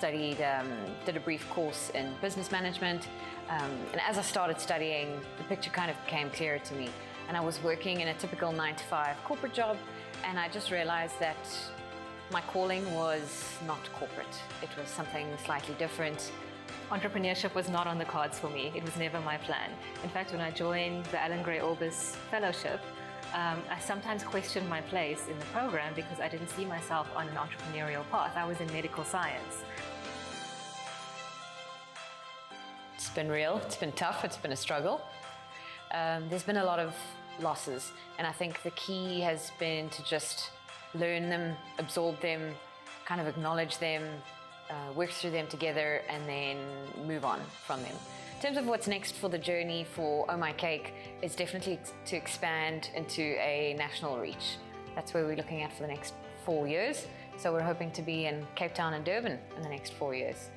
did a brief course in business management, and as I started studying, the picture kind of became clearer to me. And I was working in a typical 9-to-5 corporate job, and I just realized that my calling was not corporate. It was something slightly different. Entrepreneurship was not on the cards for me. It was never my plan. In fact, when I joined the Alan Gray Orbis Fellowship, I sometimes questioned my place in the program because I didn't see myself on an entrepreneurial path. I was in medical science. It's been real, it's been tough, it's been a struggle. There's been a lot of losses, and I think the key has been to just learn them, absorb them, kind of acknowledge them, work through them together, and then move on from them. In terms of what's next for the journey for Oh My Cake, it's definitely to expand into a national reach. That's where we're looking at for the next 4 years. So we're hoping to be in Cape Town and Durban in the next 4 years.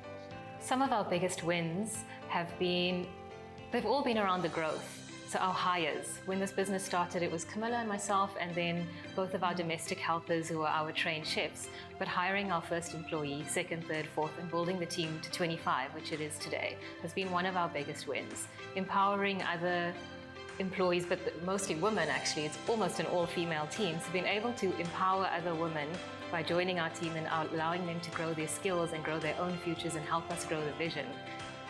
Some of our biggest wins they've all been around the growth. So our hires, when this business started, it was Camilla and myself, and then both of our domestic helpers who are our trained chefs. But hiring our first employee, second, third, fourth, and building the team to 25, which it is today, has been one of our biggest wins. Empowering other employees, but mostly women actually, it's almost an all-female team. So being able to empower other women by joining our team and allowing them to grow their skills and grow their own futures and help us grow the vision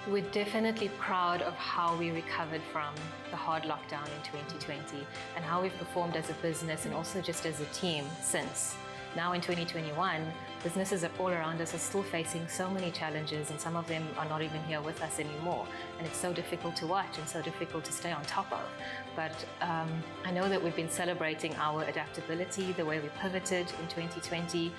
We're definitely proud of how we recovered from the hard lockdown in 2020 and how we've performed as a business and also just as a team since. Now in 2021, businesses all around us are still facing so many challenges, and some of them are not even here with us anymore. And it's so difficult to watch and so difficult to stay on top of. But I know that we've been celebrating our adaptability, the way we pivoted in 2020,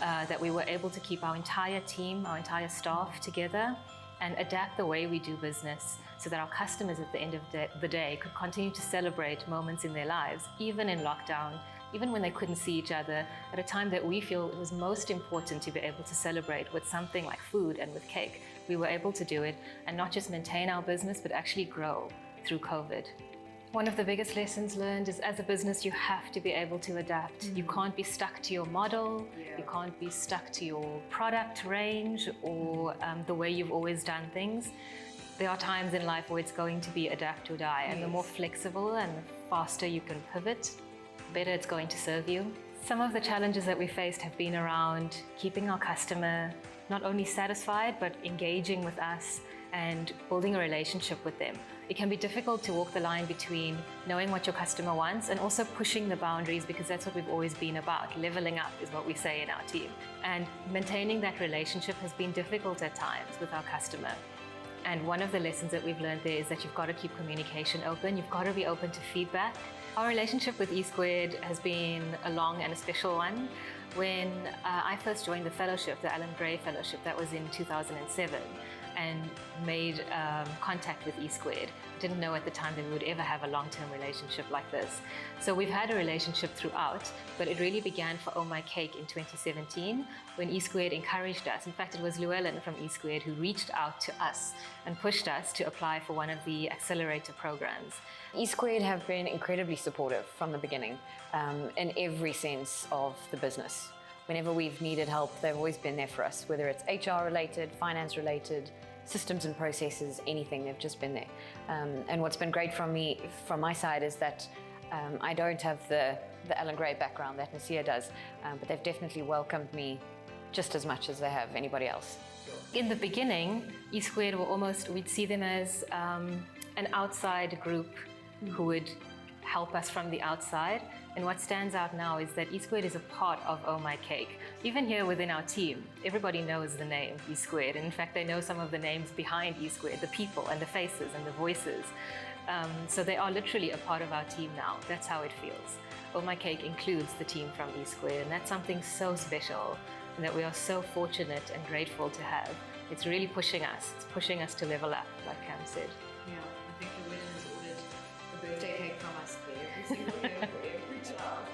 that we were able to keep our entire team, our entire staff together and adapt the way we do business so that our customers at the end of the day could continue to celebrate moments in their lives, even in lockdown, even when they couldn't see each other, at a time that we feel it was most important to be able to celebrate with something like food and with cake. We were able to do it and not just maintain our business, but actually grow through COVID. One of the biggest lessons learned is as a business, you have to be able to adapt. You can't be stuck to your model, you can't be stuck to your product range or the way you've always done things. There are times in life where it's going to be adapt or die, and the more flexible and the faster you can pivot, better it's going to serve you. Some of the challenges that we faced have been around keeping our customer not only satisfied, but engaging with us and building a relationship with them. It can be difficult to walk the line between knowing what your customer wants and also pushing the boundaries, because that's what we've always been about. Leveling up is what we say in our team. And maintaining that relationship has been difficult at times with our customer. And one of the lessons that we've learned there is that you've got to keep communication open. You've got to be open to feedback. Our relationship with E-Squared has been a long and a special one. When I first joined the fellowship, the Alan Gray Fellowship, that was in 2007, and made contact with E-Squared. Didn't know at the time that we would ever have a long-term relationship like this. So we've had a relationship throughout, but it really began for Oh My Cake in 2017 when E-Squared encouraged us. In fact, it was Llewellyn from E-Squared who reached out to us and pushed us to apply for one of the accelerator programs. E-Squared have been incredibly supportive from the beginning in every sense of the business. Whenever we've needed help, they've always been there for us, whether it's HR related, finance related, systems and processes, anything, they've just been there. And what's been great from my side is that I don't have the Alan Gray background that Nasia does, but they've definitely welcomed me just as much as they have anybody else. In the beginning, E-Squared were almost, we'd see them as an outside group who would help us from the outside. And what stands out now is that E-Squared is a part of Oh My Cake. Even here within our team, everybody knows the name E-Squared. And in fact, they know some of the names behind E-Squared, the people and the faces and the voices. So they are literally a part of our team now. That's how it feels. Oh My Cake includes the team from E-Squared, and that's something so special and that we are so fortunate and grateful to have. It's really pushing us. It's pushing us to level up, like Cam said. Yeah, I think the winner has ordered a birthday cake from us for every single year, for every child.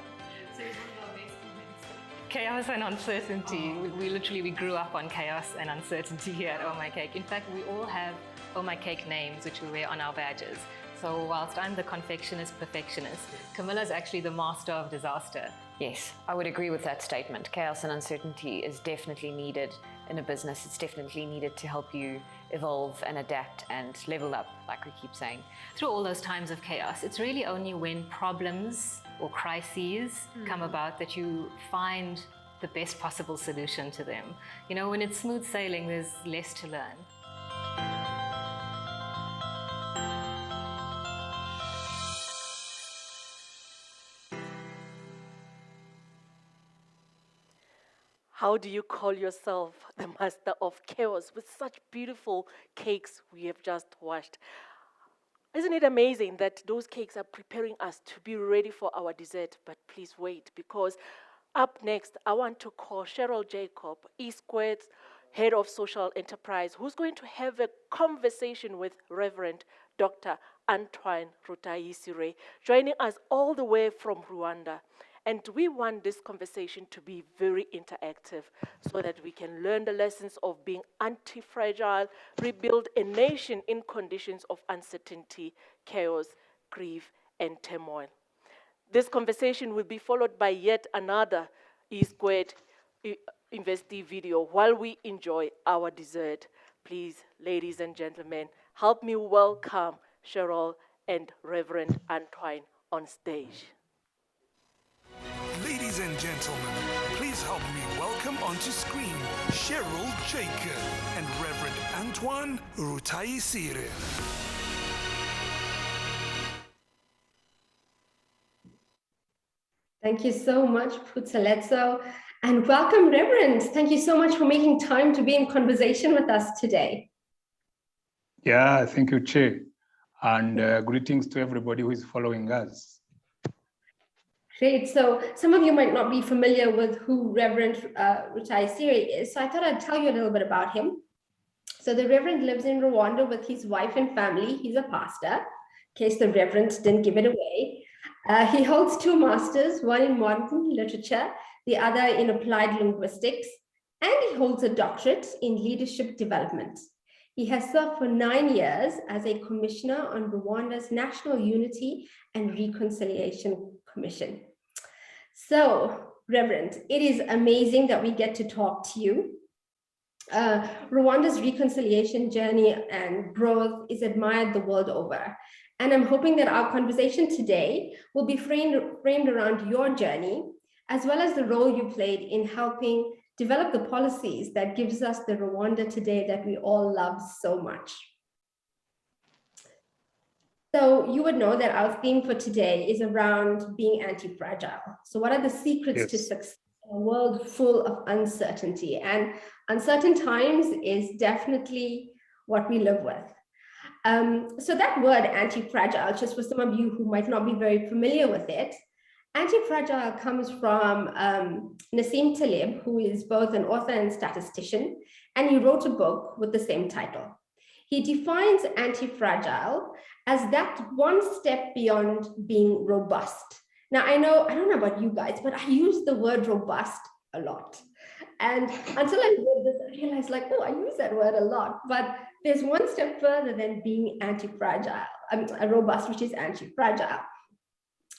So it's one of our best moments. Chaos and uncertainty. We grew up on chaos and uncertainty here at Oh My Cake. In fact, we all have Oh My Cake names, which we wear on our badges. So whilst I'm the confectionist perfectionist, Camilla's actually the master of disaster. Yes, I would agree with that statement. Chaos and uncertainty is definitely needed in a business. It's definitely needed to help you evolve and adapt and level up, like we keep saying. Through all those times of chaos, it's really only when problems or crises come about that you find the best possible solution to them. You know, when it's smooth sailing, there's less to learn. How do you call yourself the master of chaos with such beautiful cakes we have just watched? Isn't it amazing that those cakes are preparing us to be ready for our dessert? But please wait, because up next, I want to call Cheryl Jacob, E-Squared's Head of Social Enterprise, who's going to have a conversation with Reverend Dr. Antoine Rutayisire, joining us all the way from Rwanda. And we want this conversation to be very interactive so that we can learn the lessons of being anti-fragile, rebuild a nation in conditions of uncertainty, chaos, grief, and turmoil. This conversation will be followed by yet another E-Squared investee video while we enjoy our dessert. Please, ladies and gentlemen, help me welcome Cheryl and Reverend Antoine on stage. Ladies and gentlemen, please Please help me welcome onto screen Cheryl Jacob and Reverend Antoine Rutaisire. Thank you so much, Putsaletso, and welcome, Reverend. Thank you so much for making time to be in conversation with us today. Yeah, thank you, Che, and greetings to everybody who is following us. Great. So some of you might not be familiar with who Reverend Rutaisire is, so I thought I'd tell you a little bit about him. So the Reverend lives in Rwanda with his wife and family. He's a pastor, in case the Reverend didn't give it away. He holds 2 masters, one in modern literature, the other in applied linguistics, and he holds a doctorate in leadership development. He has served for 9 years as a commissioner on Rwanda's National Unity and Reconciliation Commission. So, Reverend, it is amazing that we get to talk to you. Rwanda's reconciliation journey and growth is admired the world over. And I'm hoping that our conversation today will be framed around your journey, as well as the role you played in helping develop the policies that gives us the Rwanda today that we all love so much. So you would know that our theme for today is around being anti-fragile. So what are the secrets to success in a world full of uncertainty? And uncertain times is definitely what we live with. So that word anti-fragile, just for some of you who might not be very familiar with it, anti-fragile comes from Nassim Taleb, who is both an author and statistician, and he wrote a book with the same title. He defines anti-fragile as that one step beyond being robust. Now, I don't know about you guys, but I use the word robust a lot. And until I read this, I realized like, oh, I use that word a lot, but there's one step further than being anti-fragile, robust, which is anti-fragile.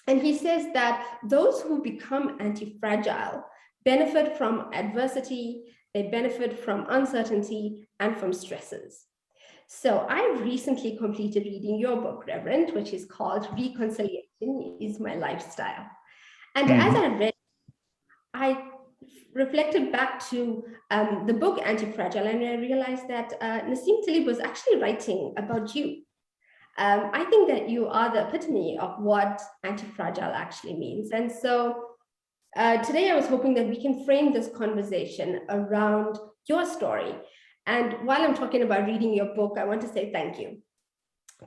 And he says that those who become anti-fragile benefit from adversity, they benefit from uncertainty and from stresses. So I recently completed reading your book, Reverend, which is called Reconciliation is My Lifestyle. And as I read, I reflected back to the book Anti-Fragile, and I realized that Nassim Taleb was actually writing about you. I think that you are the epitome of what anti-fragile actually means. And so today I was hoping that we can frame this conversation around your story. And while I'm talking about reading your book, I want to say thank you.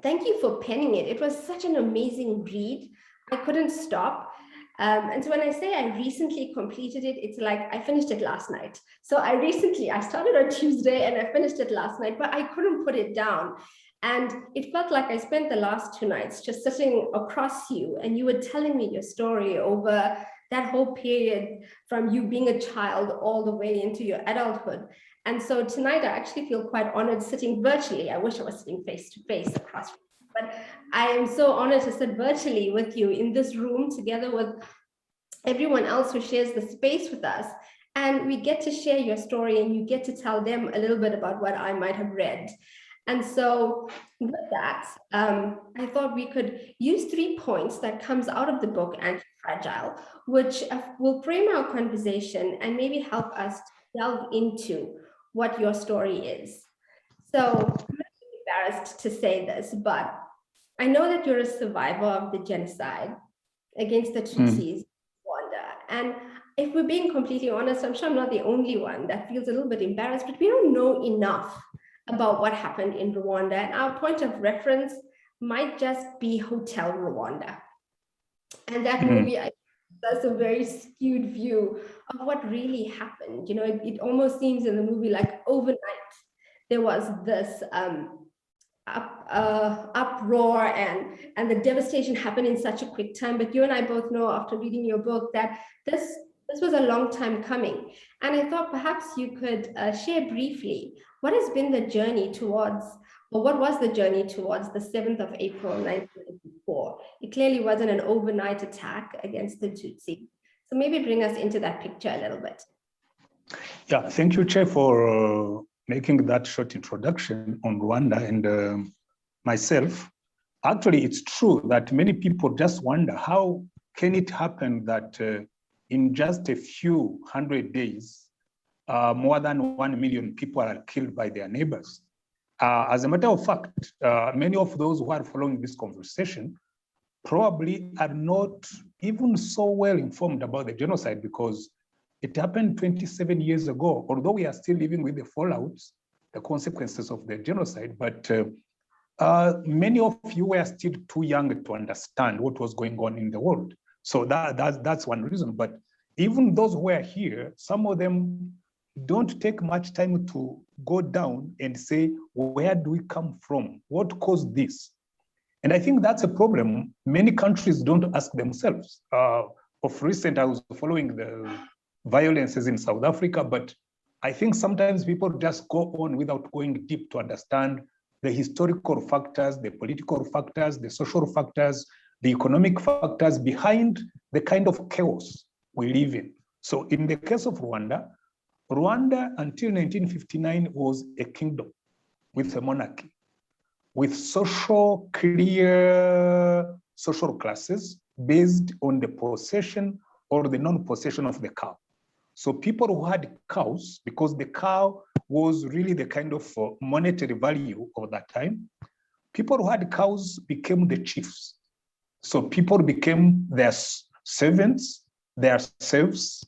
Thank you for penning it. It was such an amazing read. I couldn't stop. And so when I say I recently completed it, it's like I finished it last night. So I started on Tuesday and I finished it last night, but I couldn't put it down. And it felt like I spent the last 2 nights just sitting across you and you were telling me your story over that whole period from you being a child all the way into your adulthood. And so tonight I actually feel quite honored sitting virtually. I wish I was sitting face to face across from you, but I am so honored to sit virtually with you in this room together with everyone else who shares the space with us. And we get to share your story and you get to tell them a little bit about what I might have read. And so with that, I thought we could use 3 points that comes out of the book Anti-Fragile, which will frame our conversation and maybe help us delve into what your story is. So I'm embarrassed to say this, but I know that you're a survivor of the genocide against the Tutsis in Rwanda. And if we're being completely honest, I'm sure I'm not the only one that feels a little bit embarrassed, but we don't know enough about what happened in Rwanda. And our point of reference might just be Hotel Rwanda. And that movie, that's a very skewed view of what really happened. You know, it almost seems in the movie like overnight there was this uproar and the devastation happened in such a quick time. But you and I both know after reading your book that this was a long time coming. And I thought perhaps you could share briefly what has been the journey towards, or what was the journey towards the 7th of April, 1984? It clearly wasn't an overnight attack against the Tutsi. So maybe bring us into that picture a little bit. Yeah, thank you, Chair, for making that short introduction on Rwanda and myself. Actually, it's true that many people just wonder how can it happen that in just a few hundred days, more than 1 million people are killed by their neighbors. As a matter of fact, many of those who are following this conversation probably are not even so well informed about the genocide, because it happened 27 years ago, although we are still living with the fallouts, the consequences of the genocide. But many of you were still too young to understand what was going on in the world. So that's one reason. But even those who are here, some of them don't take much time to go down and say, where do we come from? What caused this? And I think that's a problem many countries don't ask themselves. Of recent, I was following the violences in South Africa, but I think sometimes people just go on without going deep to understand the historical factors, the political factors, the social factors, the economic factors behind the kind of chaos we live in. So in the case of Rwanda until 1959 was a kingdom with a monarchy, with clear social classes based on the possession or the non-possession of the cow. So people who had cows, because the cow was really the kind of monetary value of that time, people who had cows became the chiefs. So people became their servants, their serfs,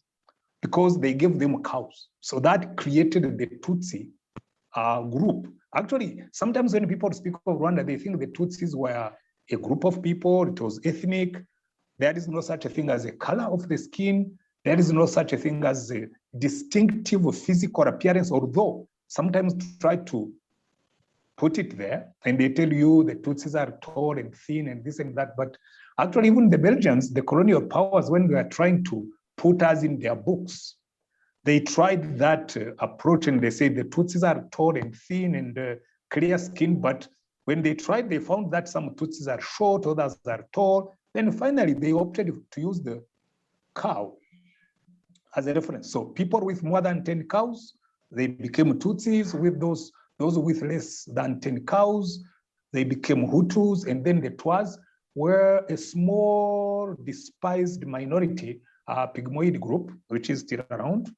because they gave them cows. So that created the Tutsi group. Actually, sometimes when people speak of Rwanda, they think the Tutsis were a group of people, it was ethnic. There is no such a thing as a color of the skin. There is no such a thing as a distinctive physical appearance, although sometimes try to put it there and they tell you the Tutsis are tall and thin and this and that. But actually, even the Belgians, the colonial powers, when they were trying to put us in their books, they tried that approach and they said the Tutsis are tall and thin and clear skin. But when they tried, they found that some Tutsis are short, others are tall. Then finally, they opted to use the cow as a reference. So people with more than 10 cows, they became Tutsis. With those with less than 10 cows, they became Hutus. And then the Twas were a small, despised minority, Pygmoid group, which is still around,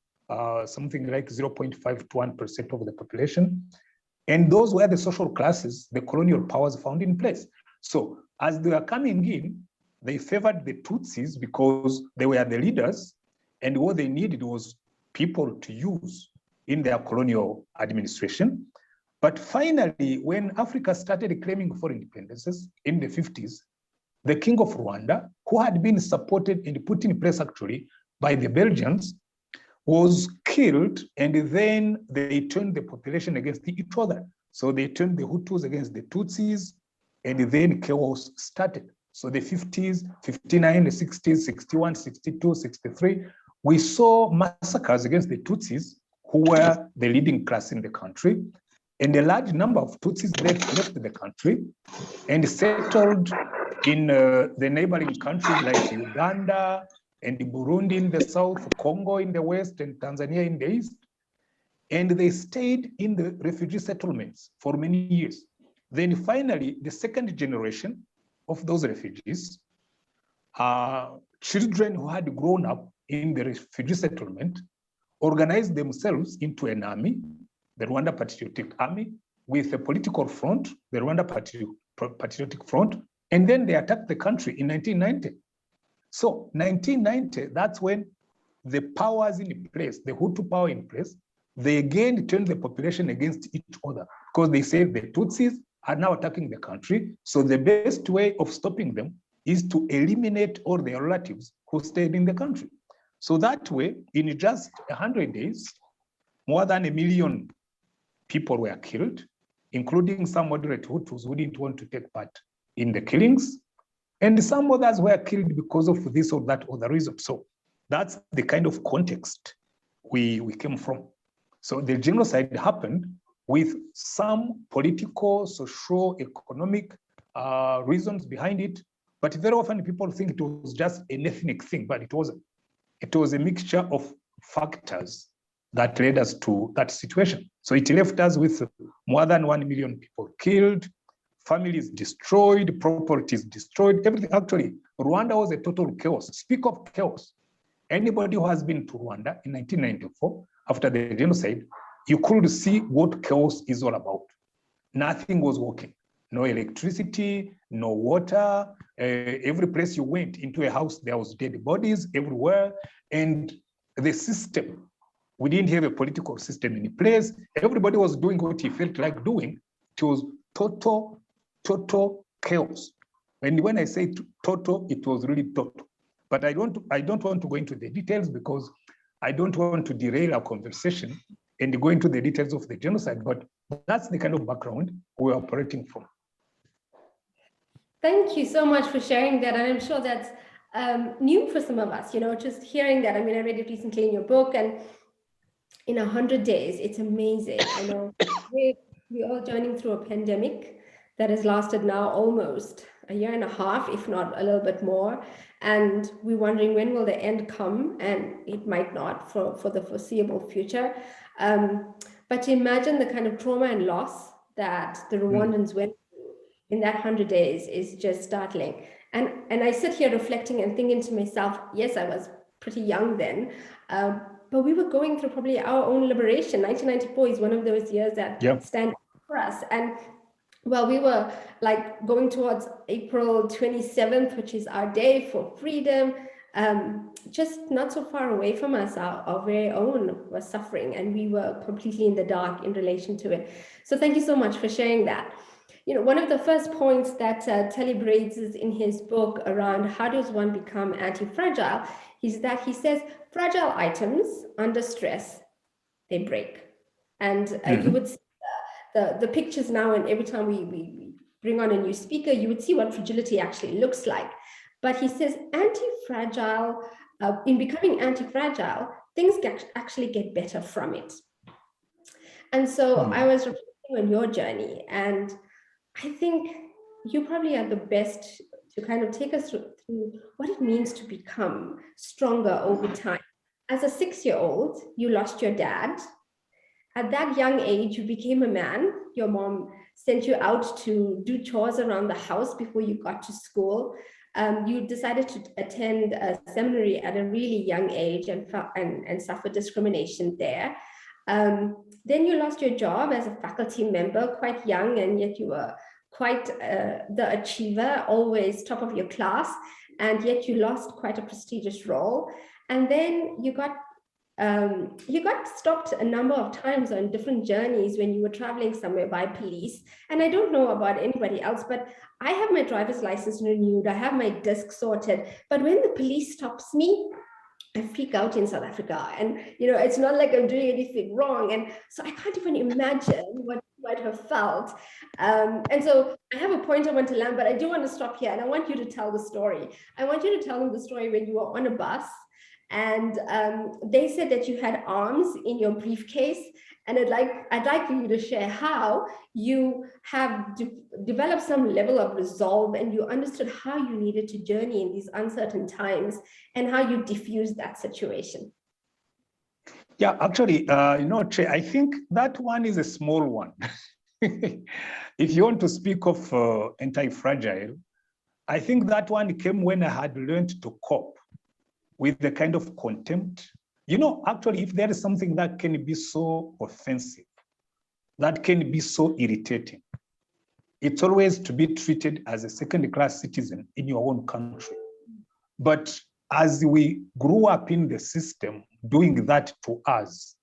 something like 0.5 to 1% of the population. And those were the social classes the colonial powers found in place. So as they were coming in, they favored the Tutsis because they were the leaders, and what they needed was people to use in their colonial administration. But finally, when Africa started claiming for independences in the 50s, the king of Rwanda, who had been supported and put in place actually by the Belgians, was killed, and then they turned the population against each other. So they turned the Hutus against the Tutsis, and then chaos started. So the 50s, 59, the 60s, 61, 62, 63, we saw massacres against the Tutsis, who were the leading class in the country. And a large number of Tutsis left the country and settled in the neighboring countries like Uganda and Burundi in the south, Congo in the west, and Tanzania in the east. And they stayed in the refugee settlements for many years. Then finally, the second generation of those refugees, children who had grown up in the refugee settlement, organized themselves into an army, the Rwanda Patriotic Army, with a political front, the Rwanda Patriotic Front, and then they attacked the country in 1990. So 1990, that's when the powers in place, the Hutu power in place, they again turned the population against each other because they said the Tutsis are now attacking the country. So the best way of stopping them is to eliminate all their relatives who stayed in the country. So that way, in just 100 days, more than 1 million people were killed, including some moderate Hutus who didn't want to take part in the killings. And some others were killed because of this or that other reason. So that's the kind of context we came from. So the genocide happened with some political, social, economic reasons behind it. But very often people think it was just an ethnic thing, but it wasn't. It was a mixture of factors that led us to that situation. So it left us with more than 1 million people killed, families destroyed, properties destroyed, everything. Actually, Rwanda was a total chaos. Speak of chaos. Anybody who has been to Rwanda in 1994, after the genocide, you could see what chaos is all about. Nothing was working. No electricity, no water. Every place you went into a house, there was dead bodies everywhere. And the system, we didn't have a political system in place. Everybody was doing what he felt like doing. It was total chaos. And when I say total, it was really total. But I don't want to go into the details because I don't want to derail our conversation and go into the details of the genocide, but that's the kind of background we're operating from. Thank you so much for sharing that. And I'm sure that's new for some of us, just hearing that. I mean, I read it recently in your book, and in 100 days, it's amazing. I know we're all journeying through a pandemic that has lasted now almost a year and a half, if not a little bit more. And we're wondering, when will the end come? And it might not for the foreseeable future. But imagine the kind of trauma and loss that the Rwandans went through in that 100 days is just startling. And I sit here reflecting and thinking to myself, yes, I was pretty young then, but we were going through probably our own liberation. 1994 is one of those years that stand out for us. And well, we were like going towards April 27th, which is our day for freedom. Just not so far away from us, our very own was suffering, and we were completely in the dark in relation to it. So thank you so much for sharing that. One of the first points that Talib raises in his book around how does one become anti-fragile is that he says fragile items under stress, they break. And you would see the pictures now, and every time we bring on a new speaker, you would see what fragility actually looks like. But he says anti-fragile, in becoming anti-fragile, things actually get better from it. And so I was reflecting on your journey, and I think you probably are the best to kind of take us through what it means to become stronger over time. As a 6-year-old, you lost your dad. At that young age, you became a man. Your mom sent you out to do chores around the house before you got to school. You decided to attend a seminary at a really young age and suffer discrimination there. Then you lost your job as a faculty member, quite young, and yet you were quite the achiever, always top of your class, and yet you lost quite a prestigious role. And then you got stopped a number of times on different journeys when you were traveling somewhere by police. And I don't know about anybody else, but I have my driver's license renewed, I have my disc sorted, but when the police stops me, I freak out in South Africa. And, it's not like I'm doing anything wrong. And so I can't even imagine what you might have felt. And so I have a point I want to land, but I do want to stop here. And I want you to tell the story. I want you to tell them the story when you were on a bus, and they said that you had arms in your briefcase. And I'd like you to share how you have developed some level of resolve, and you understood how you needed to journey in these uncertain times, and how you diffused that situation. Yeah, actually, Che, I think that one is a small one. If you want to speak of anti-fragile, I think that one came when I had learned to cope with the kind of contempt. Actually, if there is something that can be so offensive, that can be so irritating, it's always to be treated as a second-class citizen in your own country. But as we grew up in the system doing that to us,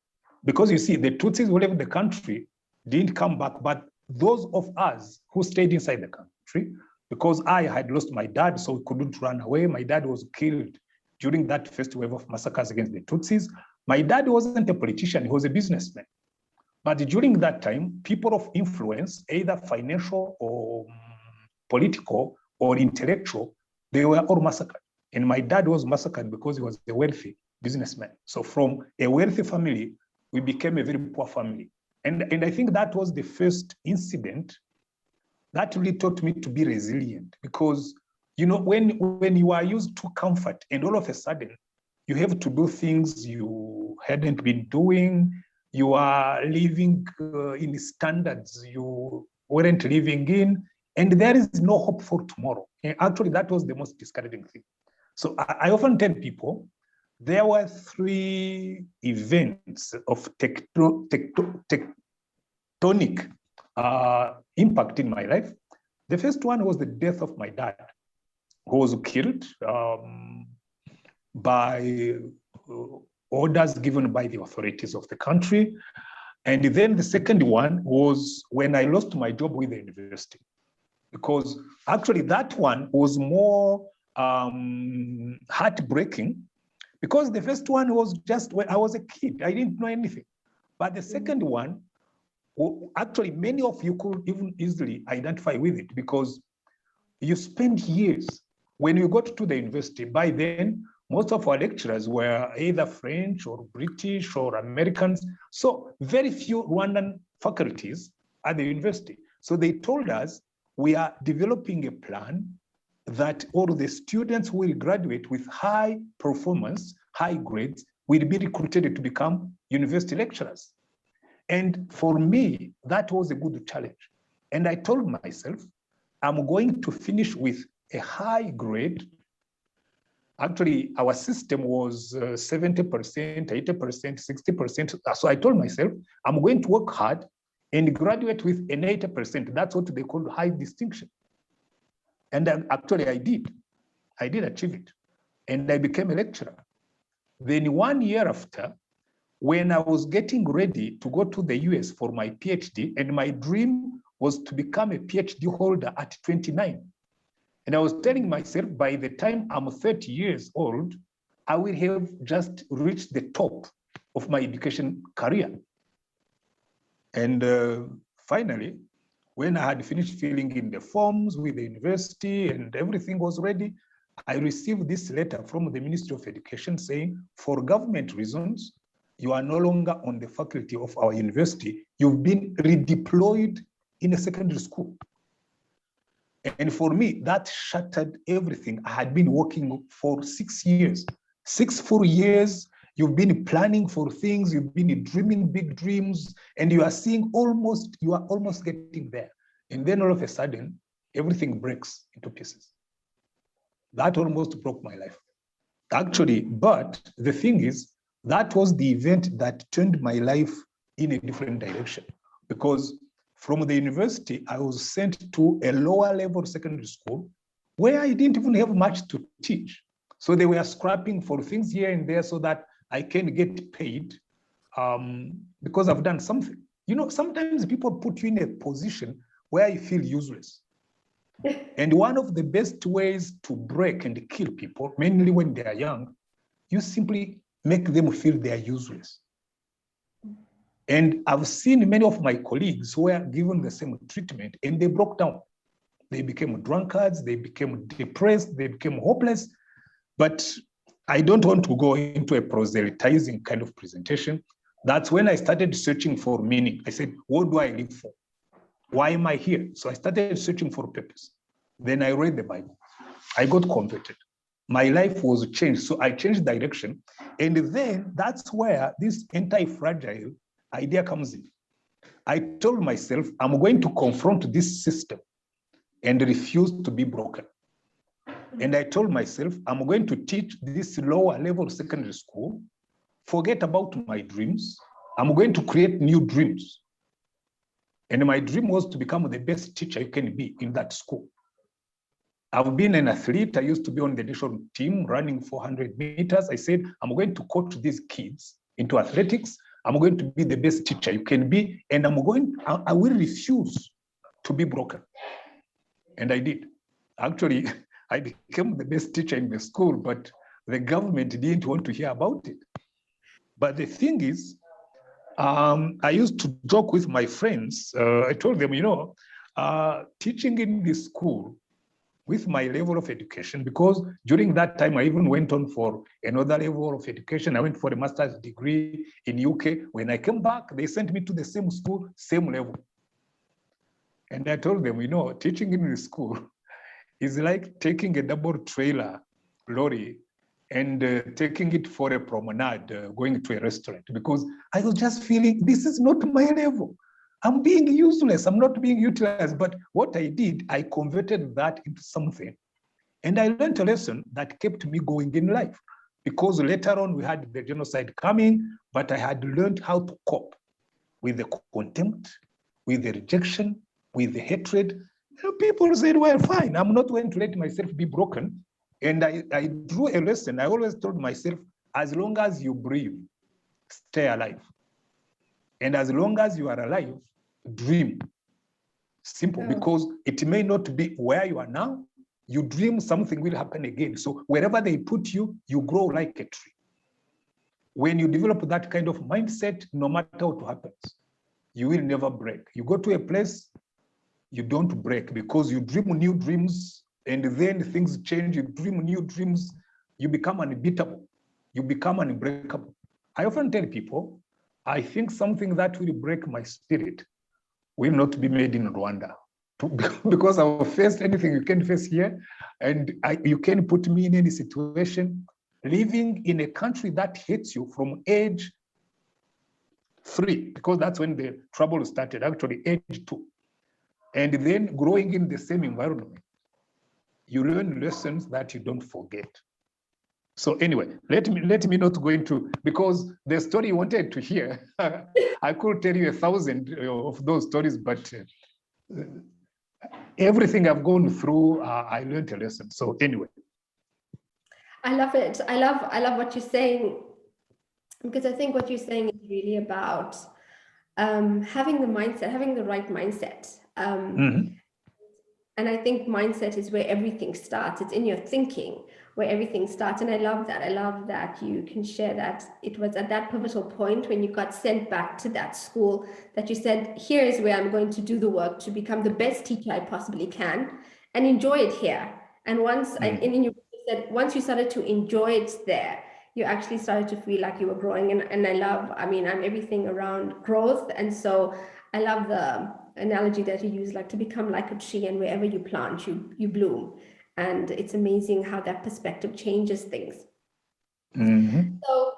because you see, the Tutsis who left the country didn't come back, but those of us who stayed inside the country, because I had lost my dad, so we couldn't run away. My dad was killed during that first wave of massacres against the Tutsis. My dad wasn't a politician, he was a businessman. But during that time, people of influence, either financial or political or intellectual, they were all massacred. And my dad was massacred because he was a wealthy businessman. So from a wealthy family, we became a very poor family. And I think that was the first incident that really taught me to be resilient, because when you are used to comfort and all of a sudden you have to do things you hadn't been doing, you are living in standards you weren't living in, and there is no hope for tomorrow. And actually, that was the most discouraging thing. So I often tell people there were three events of tectonic impact in my life. The first one was the death of my dad, who was killed by orders given by the authorities of the country. And then the second one was when I lost my job with the university, because actually that one was more heartbreaking, because the first one was just when I was a kid, I didn't know anything. But the second one, actually many of you could even easily identify with it, because you spend years. When you got to the university, by then, most of our lecturers were either French or British or Americans. So very few Rwandan faculties at the university. So they told us, we are developing a plan that all the students who will graduate with high performance, high grades, will be recruited to become university lecturers. And for me, that was a good challenge. And I told myself, I'm going to finish with a high grade. Actually, our system was 70%, 80%, 60%. So I told myself, I'm going to work hard and graduate with an 80%. That's what they call high distinction. And actually I did achieve it. And I became a lecturer. Then 1 year after, when I was getting ready to go to the US for my PhD, and my dream was to become a PhD holder at 29. And I was telling myself, by the time I'm 30 years old, I will have just reached the top of my education career. And finally, when I had finished filling in the forms with the university and everything was ready, I received this letter from the Ministry of Education saying, for government reasons, you are no longer on the faculty of our university. You've been redeployed in a secondary school. And for me, that shattered everything. I had been working for 6 years, 6 full years. You've been planning for things, you've been dreaming big dreams, and you are almost getting there. And then all of a sudden, everything breaks into pieces. That almost broke my life. Actually, but the thing is, that was the event that turned my life in a different direction, because from the university, I was sent to a lower level secondary school where I didn't even have much to teach. So they were scrapping for things here and there so that I can get paid because I've done something. You know, sometimes people put you in a position where you feel useless. And one of the best ways to break and kill people, mainly when they are young, you simply make them feel they are useless. And I've seen many of my colleagues who were given the same treatment and they broke down. They became drunkards, they became depressed, they became hopeless. But I don't want to go into a proselytizing kind of presentation. That's when I started searching for meaning. I said, what do I live for? Why am I here? So I started searching for purpose. Then I read the Bible. I got converted. My life was changed. So I changed direction. And then that's where this anti-fragile idea comes in. I told myself, I'm going to confront this system and refuse to be broken. And I told myself, I'm going to teach this lower level secondary school, forget about my dreams. I'm going to create new dreams. And my dream was to become the best teacher you can be in that school. I've been an athlete. I used to be on the national team running 400 meters. I said, I'm going to coach these kids into athletics. I'm going to be the best teacher you can be. And I will refuse to be broken. And I did. Actually, I became the best teacher in the school, but the government didn't want to hear about it. But the thing is, I used to joke with my friends. I told them, teaching in this school with my level of education, because during that time, I even went on for another level of education. I went for a master's degree in UK. When I came back, they sent me to the same school, same level. And I told them, teaching in this school is like taking a double trailer lorry and taking it for a promenade, going to a restaurant, because I was just feeling this is not my level. I'm being useless. I'm not being utilized. But what I did, I converted that into something. And I learned a lesson that kept me going in life. because later on we had the genocide coming, but I had learned how to cope with the contempt, with the rejection, with the hatred. People said, well, fine, I'm not going to let myself be broken. And I drew a lesson. I always told myself, as long as you breathe, stay alive. And as long as you are alive, dream. Simple, because it may not be where you are now. You dream something will happen again. So wherever they put you, you grow like a tree. When you develop that kind of mindset, no matter what happens, you will never break. You go to a place, you don't break because you dream new dreams, and then things change. You dream new dreams, you become unbeatable. You become unbreakable. I often tell people, I think something that will break my spirit will not be made in Rwanda. Because I will face anything you can face here, and you can put me in any situation. Living in a country that hates you from age 3, because that's when the trouble started, actually age 2. And then growing in the same environment, you learn lessons that you don't forget. So anyway, let me not go into, because the story you wanted to hear, I could tell you 1,000 of those stories, but everything I've gone through, I learned a lesson. So anyway. I love it. I love what you're saying, because I think what you're saying is really about having the mindset, having the right mindset. And I think mindset is where everything starts. It's in your thinking where everything starts. And I love that. I love that you can share that it was at that pivotal point when you got sent back to that school that you said, here is where I'm going to do the work to become the best teacher I possibly can and enjoy it here. And once, and you said, once you started to enjoy it there, you actually started to feel like you were growing. And I mean, I'm everything around growth. And so I love the analogy that you use, like to become like a tree, and wherever you plant, you bloom. And it's amazing how that perspective changes things. So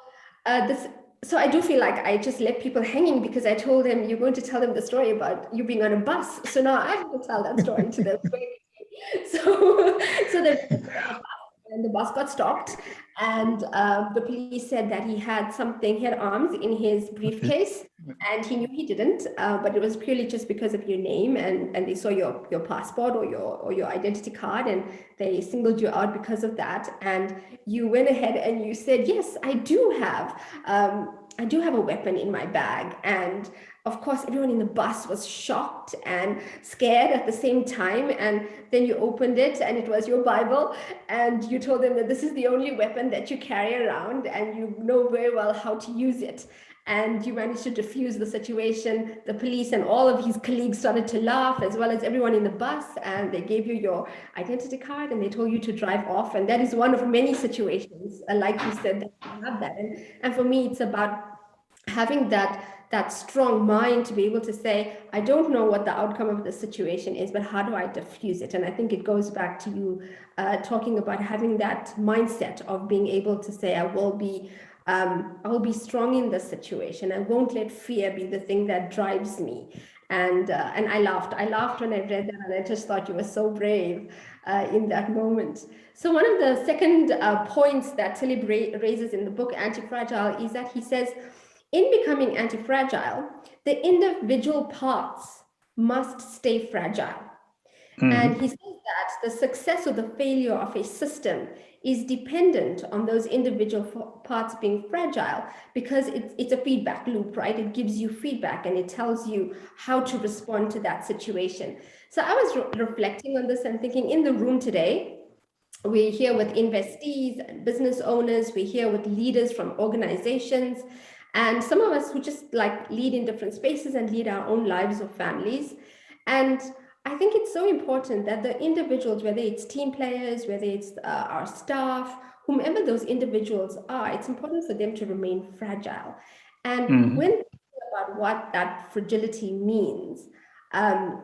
so I do feel like I just left people hanging because I told them you're going to tell them the story about you being on a bus. So now I have to tell that story to them. So the bus got stopped, and the police said that he had arms in his briefcase, and he knew he didn't, but it was purely just because of your name, and they saw your passport or your identity card, and they singled you out because of that. And you went ahead and you said, yes, I do have a weapon in my bag. And of course, everyone in the bus was shocked and scared at the same time. And then you opened it and it was your Bible, and you told them that this is the only weapon that you carry around and you know very well how to use it. And you managed to diffuse the situation. The police and all of his colleagues started to laugh, as well as everyone in the bus, and they gave you your identity card and they told you to drive off. And that is one of many situations, like you said, that you have that. And for me, it's about having that strong mind to be able to say, I don't know what the outcome of the situation is, but how do I diffuse it? And I think it goes back to you talking about having that mindset of being able to say, I will be strong in this situation. I won't let fear be the thing that drives me. And I laughed when I read that, and I just thought you were so brave in that moment. So one of the second points that Talib raises in the book Anti-Fragile is that he says, in becoming anti-fragile, the individual parts must stay fragile. And he says that the success or the failure of a system is dependent on those individual parts being fragile, because it's a feedback loop, right? It gives you feedback and it tells you how to respond to that situation. So I was reflecting on this and thinking, in the room today, we're here with investees and business owners, we're here with leaders from organizations, and some of us who just like lead in different spaces and lead our own lives or families. And I think it's so important that the individuals, whether it's team players, whether it's our staff, whomever those individuals are, it's important for them to remain fragile. And when thinking about what that fragility means,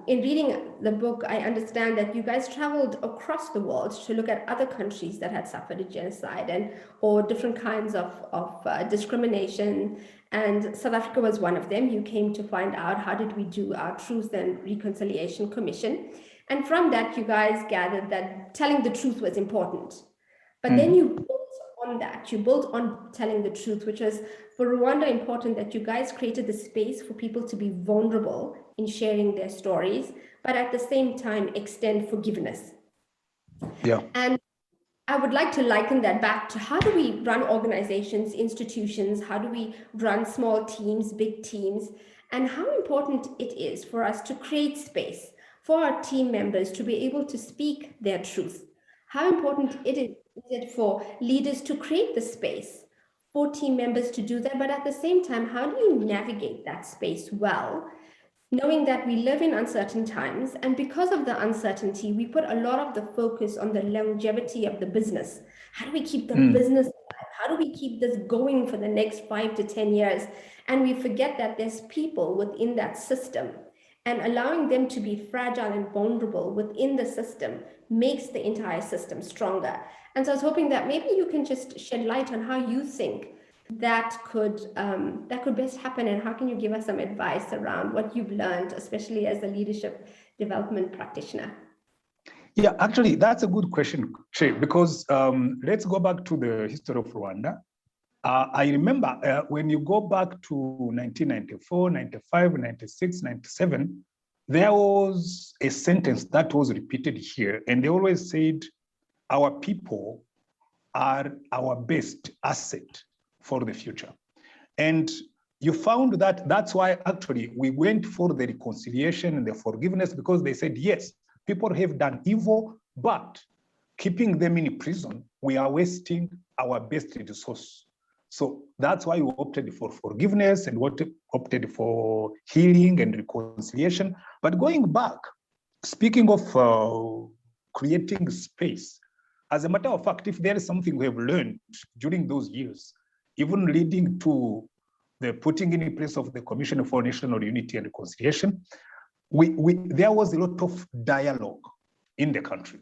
in reading the book, I understand that you guys traveled across the world to look at other countries that had suffered a genocide or different kinds of discrimination. And South Africa was one of them. You came to find out, how did we do our Truth and Reconciliation Commission? And from that, you guys gathered that telling the truth was important. But then you built on on that. You built on telling the truth, which was for Rwanda important that you guys created the space for people to be vulnerable in sharing their stories, but at the same time extend forgiveness. Yeah. And I would like to liken that back to how do we run organizations, institutions, how do we run small teams, big teams, and how important it is for us to create space for our team members to be able to speak their truth. How important is it for leaders to create the space for team members to do that, but at the same time, how do you navigate that space well, knowing that we live in uncertain times, and because of the uncertainty, we put a lot of the focus on the longevity of the business. How do we keep the business alive? How do we keep this going for the next 5 to 10 years? And we forget that there's people within that system, and allowing them to be fragile and vulnerable within the system makes the entire system stronger. And so I was hoping that maybe you can just shed light on how you think that could best happen, and how can you give us some advice around what you've learned, especially as a leadership development practitioner? Yeah, actually, that's a good question, Che, because let's go back to the history of Rwanda. I remember when you go back to 1994, 95, 96, 97, there was a sentence that was repeated here, and they always said, our people are our best asset for the future. And you found that that's why actually we went for the reconciliation and the forgiveness, because they said, yes, people have done evil, but keeping them in prison, we are wasting our best resource. So that's why we opted for forgiveness and opted for healing and reconciliation. But going back, speaking of creating space, as a matter of fact, if there is something we have learned during those years, even leading to the putting in place of the Commission for National Unity and Reconciliation, there was a lot of dialogue in the country.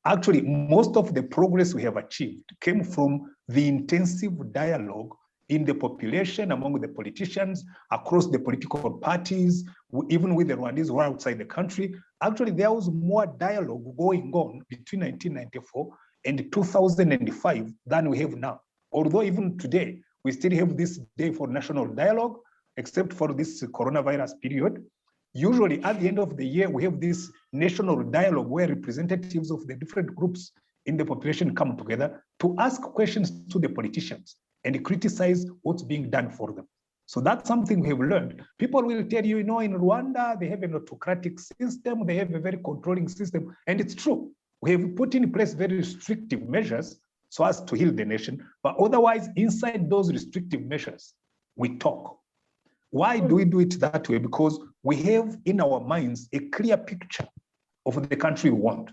Actually, most of the progress we have achieved came from the intensive dialogue in the population, among the politicians, across the political parties, even with the Rwandese who are outside the country. Actually, there was more dialogue going on between 1994 and 2005 than we have now. Although even today, we still have this day for national dialogue, except for this coronavirus period. Usually at the end of the year, we have this national dialogue where representatives of the different groups in the population come together to ask questions to the politicians and criticize what's being done for them. So that's something we have learned. People will tell you, in Rwanda, they have an autocratic system, they have a very controlling system, and it's true. We have put in place very restrictive measures so as to heal the nation, but otherwise, inside those restrictive measures, we talk. Why do we do it that way? Because we have in our minds a clear picture of the country we want.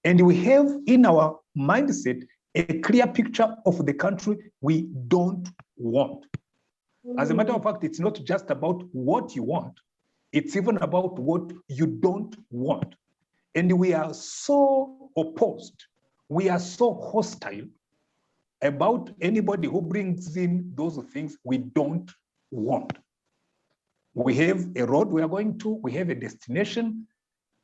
And we have in our mindset a clear picture of the country we don't want. As a matter of fact, it's not just about what you want, it's even about what you don't want. And we are so opposed, we are so hostile about anybody who brings in those things we don't want. We have a road we are going to, we have a destination,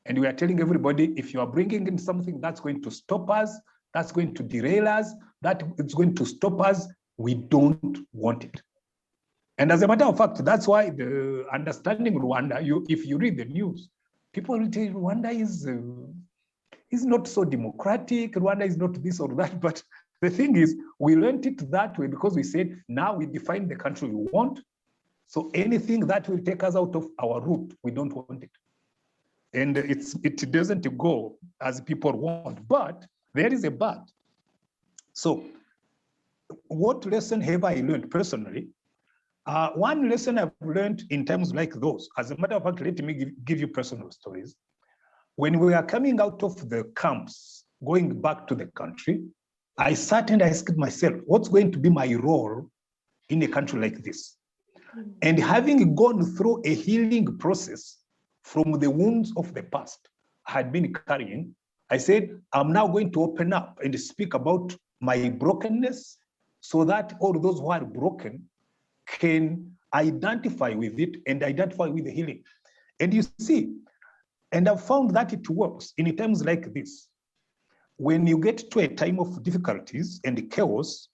and we are telling everybody, if you are bringing in something that's going to stop us, that's going to derail us, that it's going to stop us, we don't want it. And as a matter of fact, that's why the understanding Rwanda, if you read the news, people will tell you Rwanda is not so democratic, Rwanda is not this or that, but the thing is, we learned it that way because we said, now we define the country we want, so anything that will take us out of our route, we don't want it. And it doesn't go as people want, but there is a but. So what lesson have I learned personally? One lesson I've learned in times like those, as a matter of fact, let me give you personal stories. When we are coming out of the camps, going back to the country, I sat and I asked myself, what's going to be my role in a country like this? And having gone through a healing process from the wounds of the past I had been carrying, I said, I'm now going to open up and speak about my brokenness so that all those who are broken can identify with it and identify with the healing. And you see, and I've found that it works in times like this. When you get to a time of difficulties and chaos,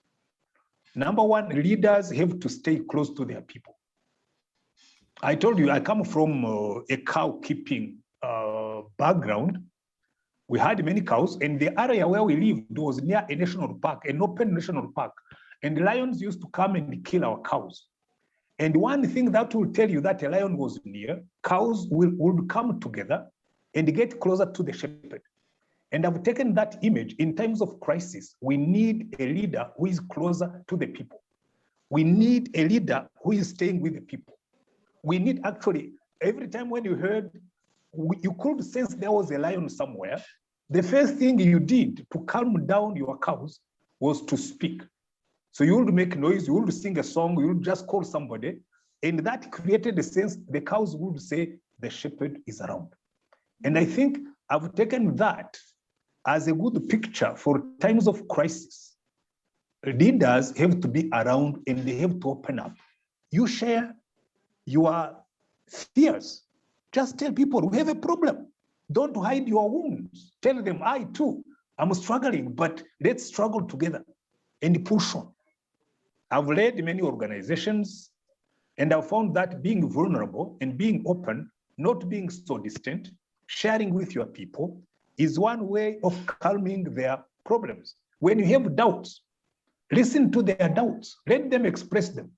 Number one, leaders have to stay close to their people. I told you, I come from a cow keeping background. We had many cows, and the area where we lived was near a national park, an open national park. And the lions used to come and kill our cows. And one thing that will tell you that a lion was near, cows would come together and get closer to the shepherd. And I've taken that image. In times of crisis, we need a leader who is closer to the people. We need a leader who is staying with the people. We need actually, every time when you heard, you could sense there was a lion somewhere, the first thing you did to calm down your cows was to speak. So you would make noise, you would sing a song, you would just call somebody, and that created a sense the cows would say the shepherd is around. And I think I've taken that as a good picture for times of crisis. Leaders have to be around and they have to open up. You share your fears. Just tell people we have a problem. Don't hide your wounds. Tell them, I too, I'm struggling, but let's struggle together and push on. I've led many organizations, and I've found that being vulnerable and being open, not being so distant, sharing with your people is one way of calming their problems. When you have doubts, listen to their doubts, let them express them.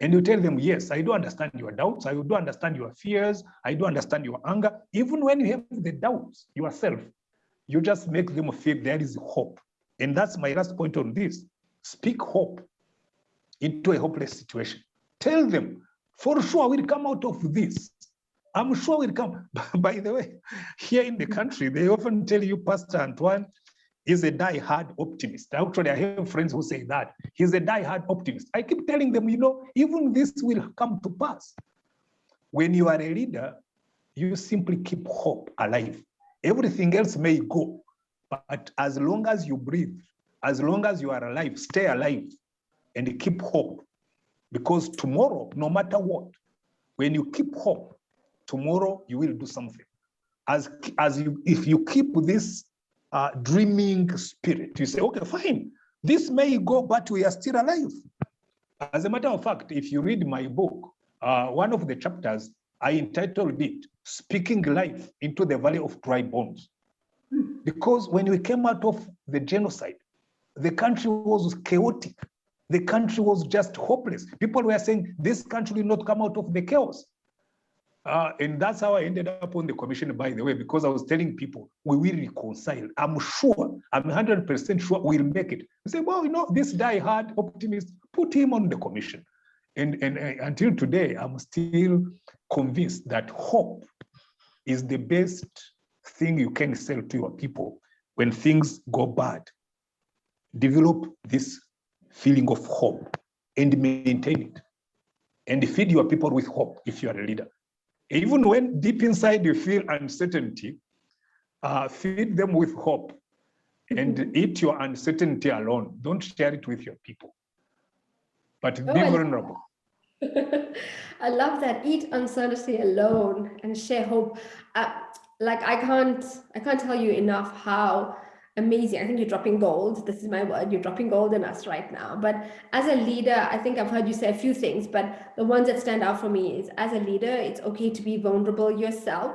And you tell them, yes, I do understand your doubts, I do understand your fears, I do understand your anger. Even when you have the doubts yourself, you just make them feel there is hope. And that's my last point on this. Speak hope into a hopeless situation. Tell them, for sure we'll come out of this. I'm sure we'll come. By the way, here in the country, they often tell you Pastor Antoine is a die-hard optimist. Actually, I have friends who say that. He's a die-hard optimist. I keep telling them, even this will come to pass. When you are a leader, you simply keep hope alive. Everything else may go, but as long as you breathe, as long as you are alive, stay alive and keep hope. Because tomorrow, no matter what, when you keep hope, tomorrow you will do something. If you keep this dreaming spirit, you say, okay, fine, this may go, but we are still alive. As a matter of fact, if you read my book, one of the chapters, I entitled it, Speaking Life into the Valley of Dry Bones. Because when we came out of the genocide, the country was chaotic. The country was just hopeless. People were saying, this country will not come out of the chaos. And that's how I ended up on the commission, by the way, because I was telling people, we will reconcile. I'm sure, I'm 100% sure we'll make it. They say, well, this die-hard optimist, put him on the commission. And until today, I'm still convinced that hope is the best thing you can sell to your people when things go bad. Develop this feeling of hope and maintain it. And feed your people with hope if you are a leader. Even when deep inside you feel uncertainty, feed them with hope and eat your uncertainty alone. Don't share it with your people, but be vulnerable. I love that. Eat uncertainty alone and share hope. I can't tell you enough how amazing. I think you're dropping gold. This is my word. You're dropping gold in us right now. But as a leader, I think I've heard you say a few things, but the ones that stand out for me is, as a leader, it's okay to be vulnerable yourself.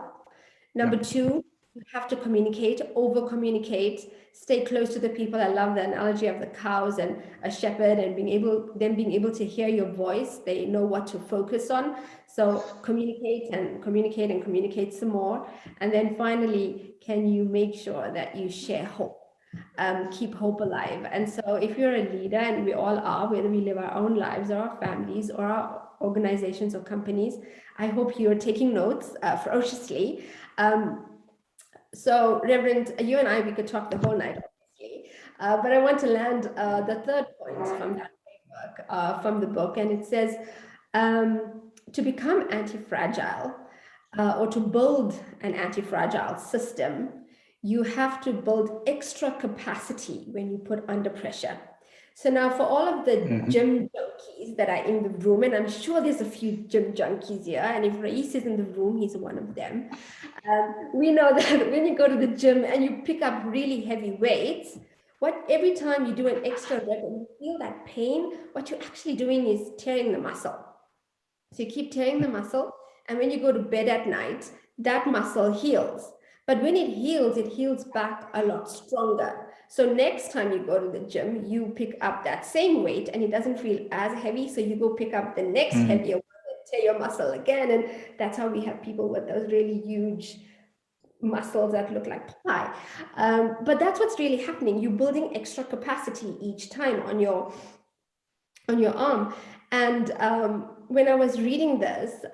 Number two, you have to communicate, over communicate, stay close to the people. I love the analogy of the cows and a shepherd and being able to hear your voice. They know what to focus on. So communicate and communicate and communicate some more. And then finally, can you make sure that you share hope? Keep hope alive. And so if you're a leader, and we all are, whether we live our own lives or our families or our organizations or companies, I hope you're taking notes ferociously. So Reverend, you and I, we could talk the whole night, obviously, but I want to land the third point from that framework, from the book, and it says, to become anti-fragile or to build an anti-fragile system, you have to build extra capacity when you put under pressure. So now for all of the gym junkies that are in the room, and I'm sure there's a few gym junkies here, and if Rais is in the room, he's one of them. We know that when you go to the gym and you pick up really heavy weights, Every time you do an extra rep and you feel that pain, what you're actually doing is tearing the muscle. So you keep tearing the muscle, and when you go to bed at night, that muscle heals. But when it heals back a lot stronger. So next time you go to the gym, you pick up that same weight and it doesn't feel as heavy. So you go pick up the next heavier one and tear your muscle again. And that's how we have people with those really huge muscles that look like pie. But that's what's really happening. You're building extra capacity each time on your arm. And when I was reading this,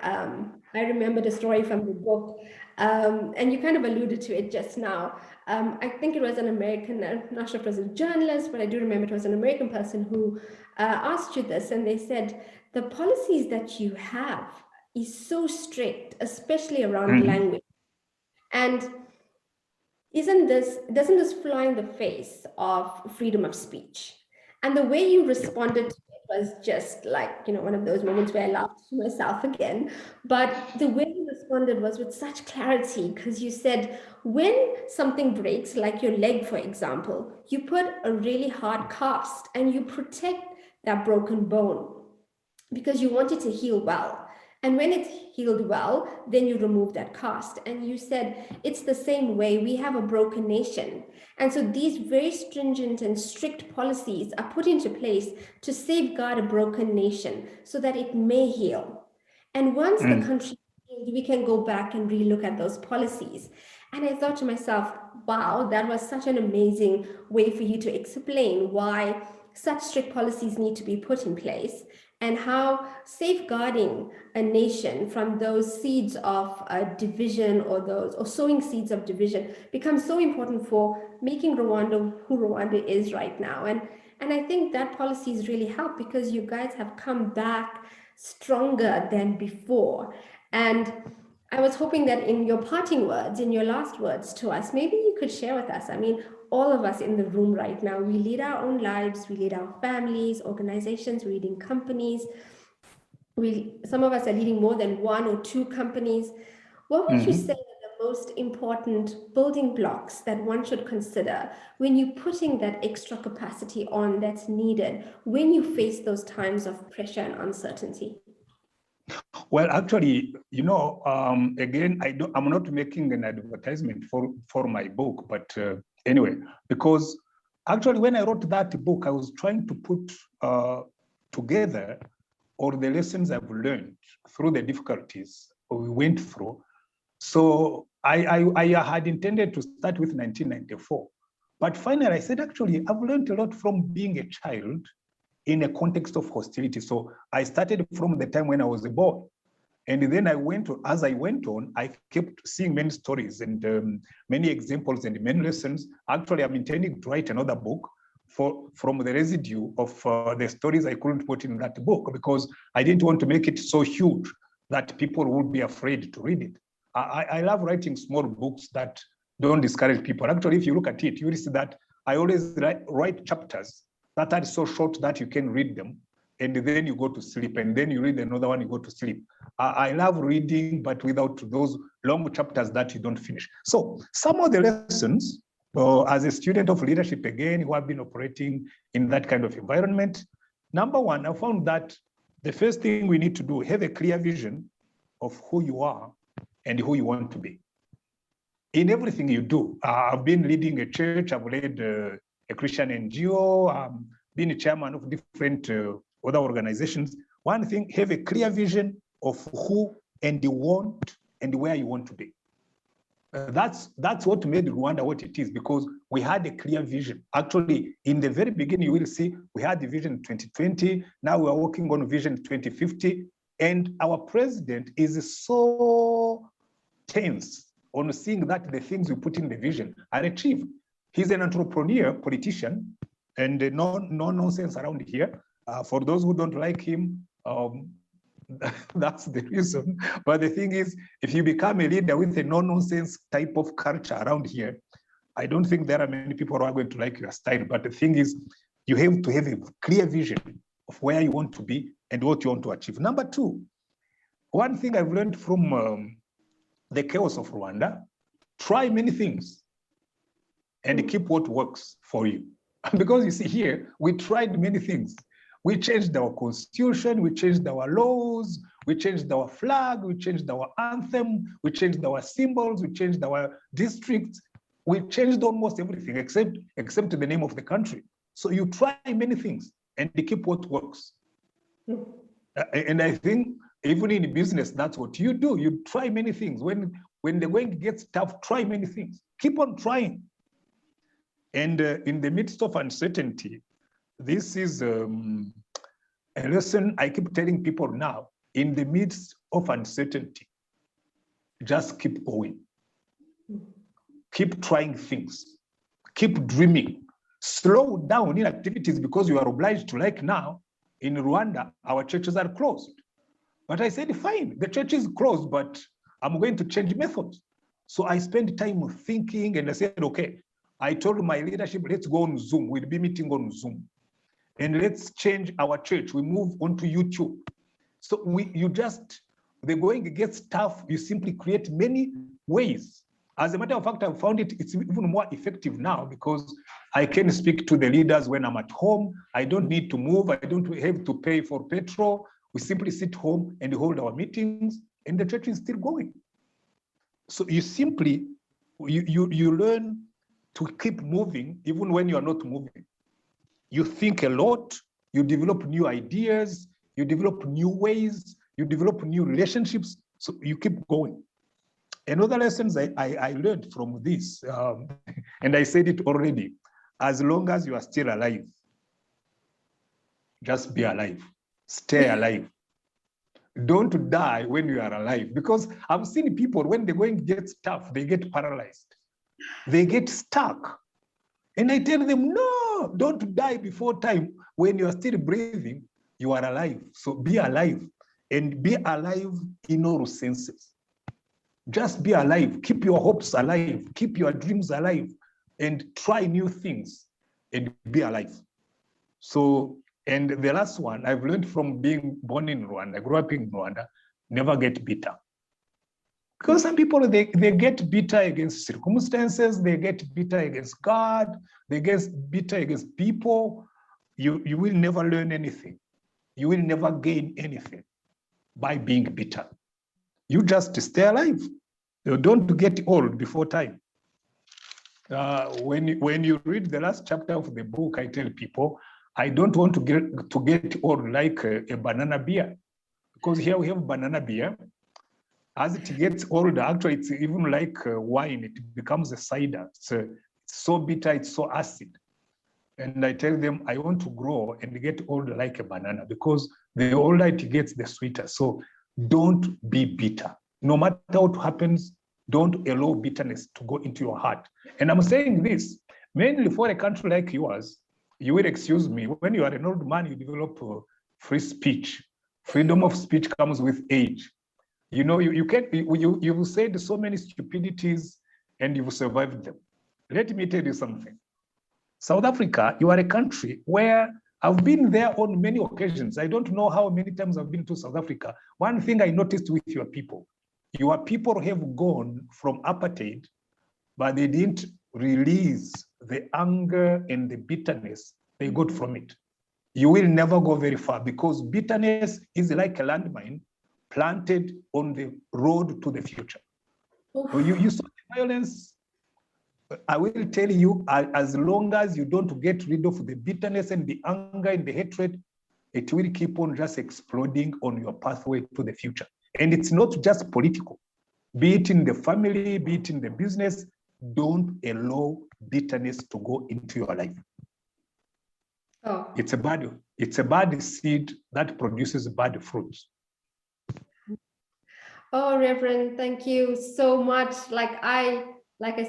I remembered a story from the book, and you kind of alluded to it just now. I think it was an American, I'm not sure if it was a journalist, but I do remember it was an American person who asked you this, and they said, the policies that you have is so strict, especially around language. And doesn't this fly in the face of freedom of speech? And the way you responded to it was just like, one of those moments where I laughed to myself again. But the way you responded was with such clarity, because you said, when something breaks, like your leg, for example, you put a really hard cast and you protect that broken bone because you want it to heal well. And when it's healed well, then you remove that cast. And you said, it's the same way. We have a broken nation. And so these very stringent and strict policies are put into place to safeguard a broken nation so that it may heal. And once the country heals, we can go back and relook at those policies. And I thought to myself, wow, that was such an amazing way for you to explain why such strict policies need to be put in place, and how safeguarding a nation from those seeds of division or sowing seeds of division becomes so important for making Rwanda who Rwanda is right now. And I think that policy has really helped, because you guys have come back stronger than before. And I was hoping that in your parting words, in your last words to us, maybe you could share with us. I mean, all of us in the room right now, we lead our own lives, we lead our families, organizations, we're leading companies. Some of us are leading more than 1 or 2 companies. What would you say are the most important building blocks that one should consider when you're putting that extra capacity on that's needed when you face those times of pressure and uncertainty? Well, actually, again, I'm not making an advertisement for my book, but anyway, because actually when I wrote that book, I was trying to put together all the lessons I've learned through the difficulties we went through. So I had intended to start with 1994, but finally I said, actually, I've learned a lot from being a child in a context of hostility. So I started from the time when I was a boy. And then as I went on, I kept seeing many stories and many examples and many lessons. Actually, I'm intending to write another book from the residue of the stories I couldn't put in that book, because I didn't want to make it so huge that people would be afraid to read it. I love writing small books that don't discourage people. Actually, if you look at it, you will see that I always write chapters that are so short that you can read them, and then you go to sleep, and then you read another one, you go to sleep. I love reading, but without those long chapters that you don't finish. So some of the lessons, as a student of leadership, again, who have been operating in that kind of environment, number one, I found that the first thing we need to do, have a clear vision of who you are and who you want to be. In everything you do, I've been leading a church, I've led a Christian NGO, been a chairman of different other organizations. One thing, have a clear vision of who and you want and where you want to be. That's what made Rwanda what it is, because we had a clear vision. Actually, in the very beginning, you will see we had the vision 2020. Now we are working on vision 2050. And our president is so tense on seeing that the things we put in the vision are achieved. He's an entrepreneur, politician, and no nonsense around here. For those who don't like him, that's the reason. But the thing is, if you become a leader with a no-nonsense type of culture around here, I don't think there are many people who are going to like your style. But the thing is, you have to have a clear vision of where you want to be and what you want to achieve. Number two, one thing I've learned from the chaos of Rwanda, try many things and keep what works for you. Because you see here, we tried many things. We changed our constitution, we changed our laws, we changed our flag, we changed our anthem, we changed our symbols, we changed our districts. We changed almost everything except the name of the country. So you try many things and you keep what works. And I think even in business, that's what you do. You try many things. When the going gets tough, try many things. Keep on trying. And in the midst of uncertainty, this is a lesson I keep telling people now. In the midst of uncertainty, just keep going. Keep trying things. Keep dreaming. Slow down in activities because you are obliged to. Like now, in Rwanda, our churches are closed. But I said, fine, the church is closed, but I'm going to change methods. So I spent time thinking and I said, okay, I told my leadership, let's go on Zoom. We'll be meeting on Zoom. And let's change our church. We move onto YouTube. So the going gets tough. You simply create many ways. As a matter of fact, I've found it's even more effective now because I can speak to the leaders when I'm at home. I don't need to move. I don't have to pay for petrol. We simply sit home and hold our meetings and the church is still going. So you simply, you learn to keep moving even when you are not moving. You think a lot, you develop new ideas, you develop new ways, you develop new relationships, so you keep going. Another lessons I learned from this, and I said it already, as long as you are still alive, just be alive, stay alive. Don't die when you are alive, because I've seen people, when the going gets tough, they get paralyzed. They get stuck. And I tell them, no, don't die before time. When you are still breathing, you are alive. So be alive, and be alive in all senses. Just be alive. Keep your hopes alive. Keep your dreams alive, and try new things and be alive. So, and the last one I've learned from being born in Rwanda, I grew up in Rwanda, never get bitter. Because some people, they get bitter against circumstances, they get bitter against God, they get bitter against people. You will never learn anything. You will never gain anything by being bitter. You just stay alive. You don't get old before time. When you read the last chapter of the book, I tell people, I don't want to get old like a banana beer, because here we have banana beer. As it gets older, actually, it's even like wine. It becomes a cider. It's so bitter, it's so acid. And I tell them, I want to grow and get older like a banana, because the older it gets, the sweeter. So don't be bitter. No matter what happens, don't allow bitterness to go into your heart. And I'm saying this mainly for a country like yours. You will excuse me, when you are an old man, you develop free speech. Freedom of speech comes with age. You know, you've said so many stupidities and you've survived them. Let me tell you something. South Africa, you are a country where I've been there on many occasions. I don't know how many times I've been to South Africa. One thing I noticed with your people have gone from apartheid, but they didn't release the anger and the bitterness they got from it. You will never go very far, because bitterness is like a landmine planted on the road to the future. So you saw the violence. I will tell you, as long as you don't get rid of the bitterness and the anger and the hatred, it will keep on just exploding on your pathway to the future. And it's not just political. Be it in the family, be it in the business, don't allow bitterness to go into your life. Oh. It's a bad seed that produces bad fruits. Oh, Reverend, thank you so much. Like I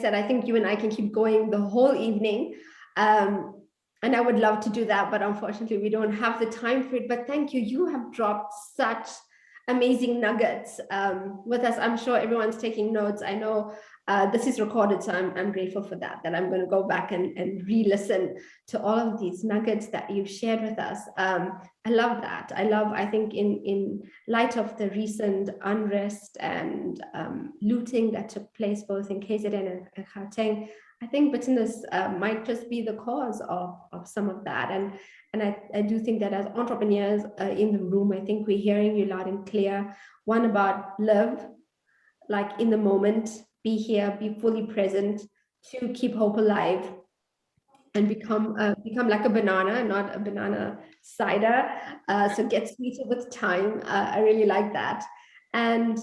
said, I think you and I can keep going the whole evening. And I would love to do that, but unfortunately we don't have the time for it. But thank you. You have dropped such amazing nuggets with us. I'm sure everyone's taking notes. I know this is recorded, so I'm grateful for that I'm going to go back and re-listen to all of these nuggets that you've shared with us. I love that. I think in light of the recent unrest and looting that took place both in KZN and Gauteng, I think business might just be the cause of some of that. And I do think that as entrepreneurs in the room, I think we're hearing you loud and clear. One, about live, like in the moment, be here, be fully present. Two, keep hope alive and become like a banana, not a banana cider. So get sweeter with time. I really like that. And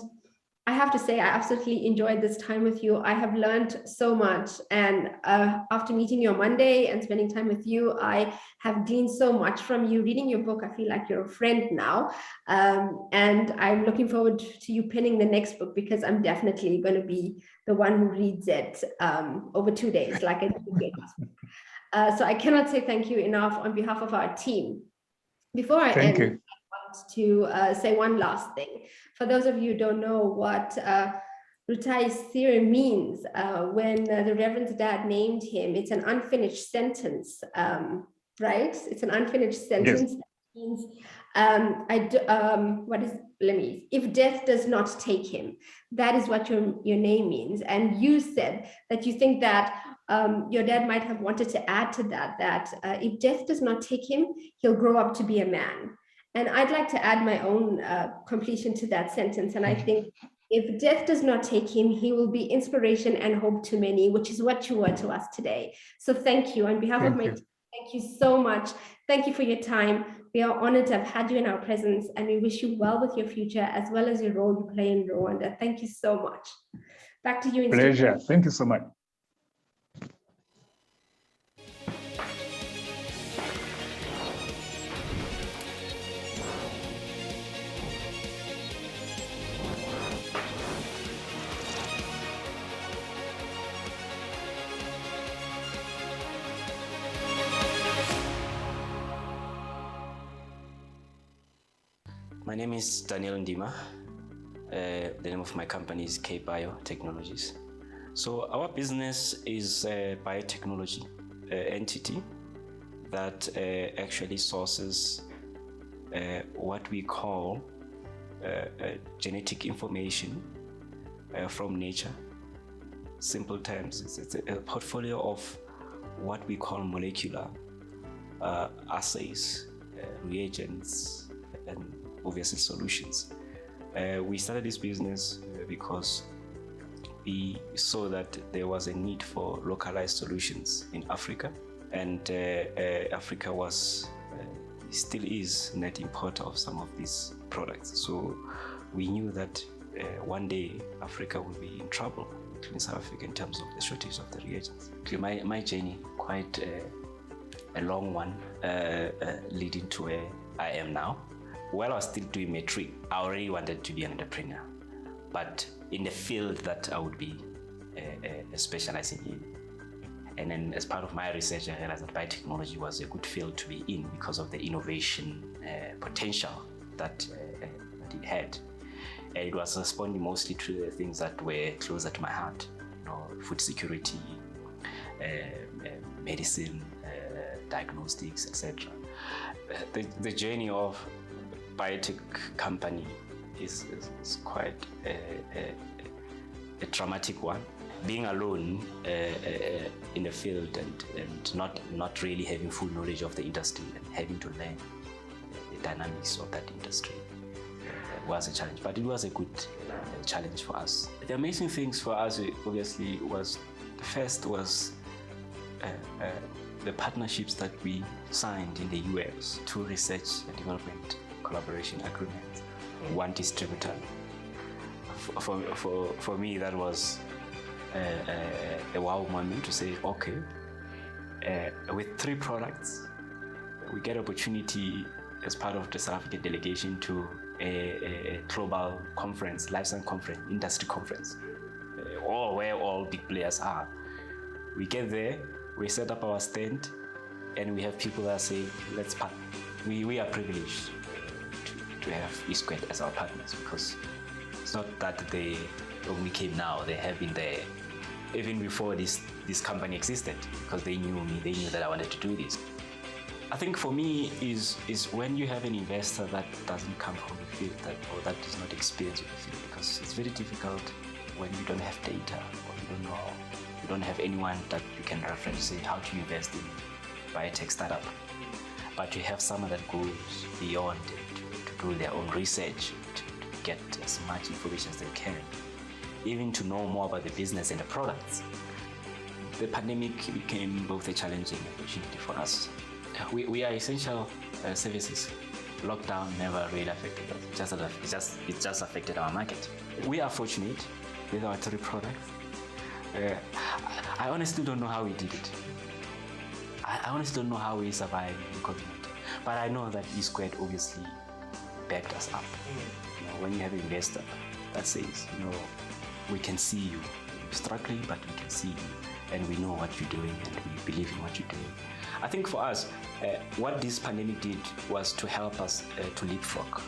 I have to say, I absolutely enjoyed this time with you. I have learned so much. And after meeting you on Monday and spending time with you, I have gleaned so much from you. Reading your book, I feel like you're a friend now. And I'm looking forward to you penning the next book, because I'm definitely going to be the one who reads it over 2 days, like I did. So I cannot say thank you enough on behalf of our team. Before I end, I want to say one last thing. For those of you who don't know what Rutai's theorem means, when the Reverend's dad named him, it's an unfinished sentence, right? It's an unfinished sentence. Yes. That means, if death does not take him, that is what your name means. And you said that you think that your dad might have wanted to add to that if death does not take him, he'll grow up to be a man. And I'd like to add my own completion to that sentence. And I think if death does not take him, he will be inspiration and hope to many, which is what you were to us today. So thank you. On behalf of my team, thank you so much. Thank you for your time. We are honored to have had you in our presence, and we wish you well with your future as well as your role you play in Rwanda. Thank you so much. Back to you. Pleasure. Thank you so much. My name is Daniel Ndima. The name of my company is K Biotechnologies. So our business is a biotechnology entity that actually sources what we call genetic information from nature. Simple terms, it's a portfolio of what we call molecular assays, reagents, and obviously solutions. We started this business because we saw that there was a need for localized solutions in Africa, and Africa was still is net importer of some of these products. So we knew that one day Africa will be in trouble, including South Africa, in terms of the shortage of the reagents. My journey, quite a long one, leading to where I am now. While I was still doing matric, I already wanted to be an entrepreneur, but in the field that I would be specializing in. And then as part of my research, I realized that biotechnology was a good field to be in because of the innovation potential that it had. And it was responding mostly to the things that were closer to my heart, food security, medicine, diagnostics, etc. The journey of biotech company is quite a traumatic one. Being alone in the field and not really having full knowledge of the industry and having to learn the dynamics of that industry was a challenge, but it was a good challenge for us. The amazing things for us obviously was, the first was the partnerships that we signed in the US, 2 research and development collaboration agreements, 1 distributor. For me, that was a wow moment to say, okay, with 3 products, we get opportunity as part of the South African delegation to a global conference, life science conference, industry conference, where all big players are. We get there, we set up our stand, and we have people that say, let's partner. We are privileged to have Eastquest as our partners, because it's not that they only came now, they have been there even before this company existed, because they knew me, they knew that I wanted to do this. I think for me is when you have an investor that doesn't come from the field, or that does not experience the field, because it's very difficult when you don't have data or you don't know You don't have anyone that you can reference, say, how to invest in biotech startup. But you have someone that goes beyond to do their own research, to get as much information as they can, even to know more about the business and the products. The pandemic became both a challenge and opportunity for us. We are essential services. Lockdown never really affected us. It just affected our market. We are fortunate with our 3 products. I honestly don't know how we did it. I honestly don't know how we survived the COVID-19. But I know that E-Squared obviously backed us up. You know, when you have an investor that says, you know, we can see you struggling, but we can see you, and we know what you're doing, and we believe in what you're doing. I think for us, what this pandemic did was to help us to leapfrog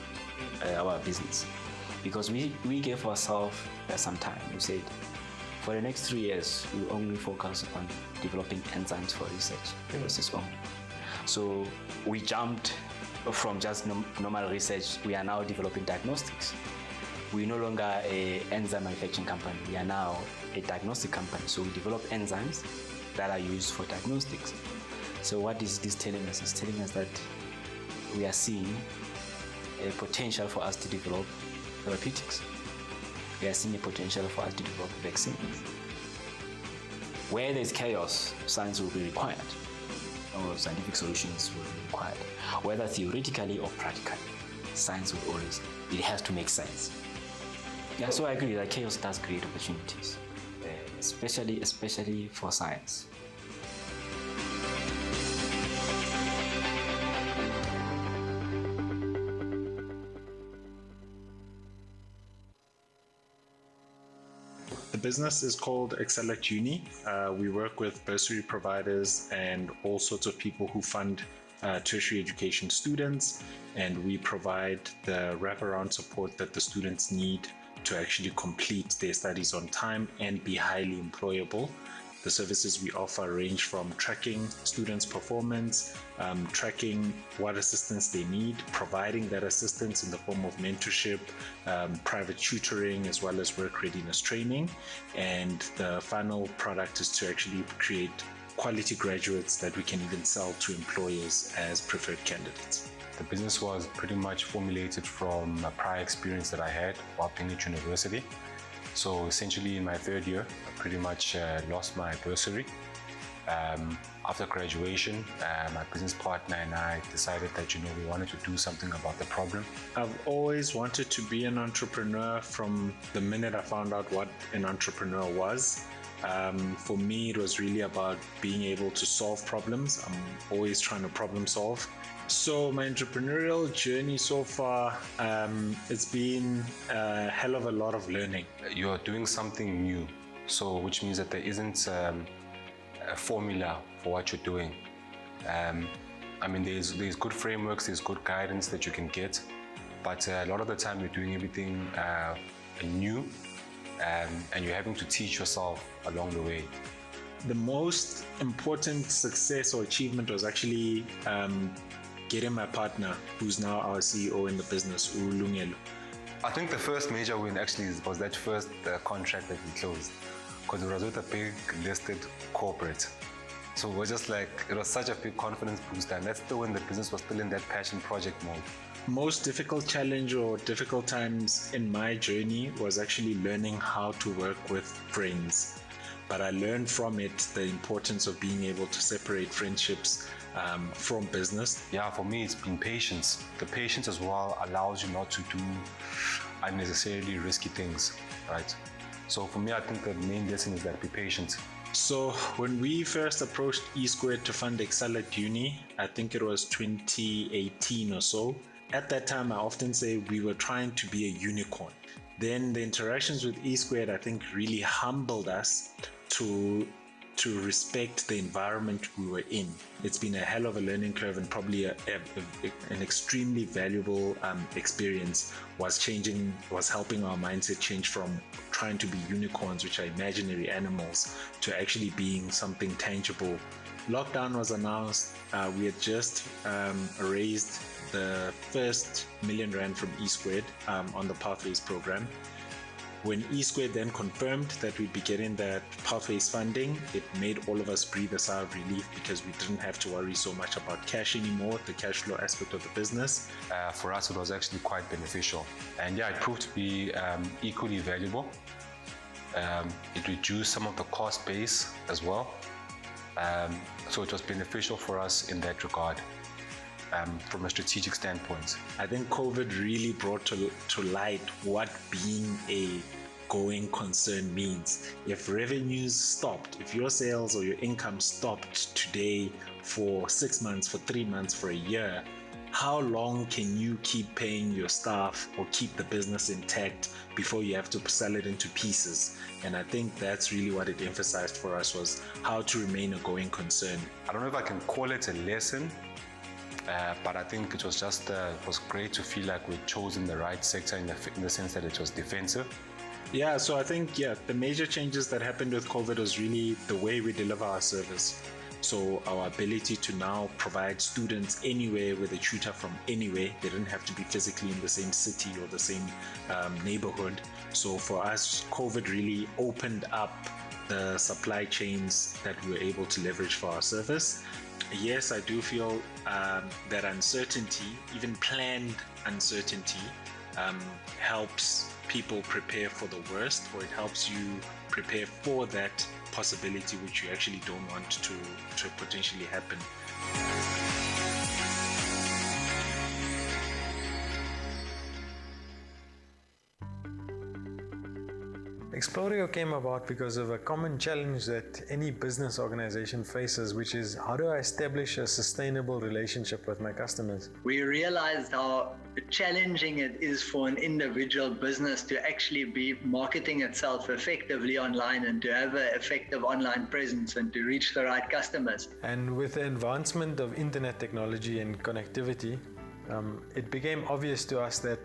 our business, because we gave ourselves some time. We said, for the next 3 years, we only focus on developing enzymes for research purposes only. So we jumped from just normal research. We are now developing diagnostics. We're no longer an enzyme manufacturing company. We are now a diagnostic company. So we develop enzymes that are used for diagnostics. So what is this telling us? It's telling us that we are seeing a potential for us to develop therapeutics. We are seeing a potential for us to develop vaccines. Where there's chaos, science will be required, or scientific solutions will be required. Whether theoretically or practically, science will always, it has to make sense. Yeah, so I agree that chaos does create opportunities, especially for science. The business is called Accelerate Uni. We work with bursary providers and all sorts of people who fund tertiary education students, and we provide the wraparound support that the students need to actually complete their studies on time and be highly employable. The services we offer range from tracking students' performance, tracking what assistance they need, providing that assistance in the form of mentorship, private tutoring, as well as work readiness training. And the final product is to actually create quality graduates that we can even sell to employers as preferred candidates. The business was pretty much formulated from a prior experience that I had while being at university. So essentially in my 3rd year, I pretty much lost my bursary. After graduation, my business partner and I decided that, we wanted to do something about the problem. I've always wanted to be an entrepreneur from the minute I found out what an entrepreneur was. For me, it was really about being able to solve problems. I'm always trying to problem solve. So my entrepreneurial journey so far, it's been a hell of a lot of learning. You're doing something new, so which means that there isn't a formula for what you're doing. There's good frameworks, there's good guidance that you can get, but a lot of the time you're doing everything new, and you're having to teach yourself along the way. The most important success or achievement was actually getting my partner, who's now our CEO in the business, Ulungelo. I think the first major win actually was that first contract that we closed, because it was with a big listed corporate. So we're just like, it was such a big confidence booster, and that's still when the business was still in that passion project mode. Most difficult challenge or difficult times in my journey was actually learning how to work with friends. But I learned from it the importance of being able to separate friendships from business. Yeah, for me, it's been patience. The patience as well allows you not to do unnecessarily risky things, right? So for me, I think the main lesson is that be patient. So when we first approached E-Squared to fund Accelerate Uni, I think it was 2018 or so. At that time, I often say we were trying to be a unicorn. Then the interactions with E-Squared, I think, really humbled us to respect the environment we were in. It's been a hell of a learning curve, and probably an extremely valuable experience. Was helping our mindset change from trying to be unicorns, which are imaginary animals, to actually being something tangible. Lockdown was announced. We had just raised the first R1 million from E-Squared on the Pathways program. When eSquared then confirmed that we'd be getting that Pathways funding, it made all of us breathe a sigh of relief because we didn't have to worry so much about cash anymore, the cash flow aspect of the business. For us, it was actually quite beneficial. And yeah, it proved to be equally valuable. It reduced some of the cost base as well. So it was beneficial for us in that regard. From a strategic standpoint. I think COVID really brought to light what being a going concern means. If revenues stopped, if your sales or your income stopped today for 6 months, for 3 months, for a year, how long can you keep paying your staff or keep the business intact before you have to sell it into pieces? And I think that's really what it emphasized for us, was how to remain a going concern. I don't know if I can call it a lesson, but I think it was just it was great to feel like we'd chosen the right sector in the sense that it was defensive. Yeah, so I think, the major changes that happened with COVID was really the way we deliver our service. So our ability to now provide students anywhere with a tutor from anywhere. They didn't have to be physically in the same city or the same neighborhood. So for us, COVID really opened up the supply chains that we were able to leverage for our service. Yes, I do feel that uncertainty, even planned uncertainty, helps people prepare for the worst, or it helps you prepare for that possibility which you actually don't want to potentially happen. Explorio came about because of a common challenge that any business organization faces, which is, how do I establish a sustainable relationship with my customers? We realized how challenging it is for an individual business to actually be marketing itself effectively online and to have an effective online presence and to reach the right customers. And with the advancement of internet technology and connectivity, it became obvious to us that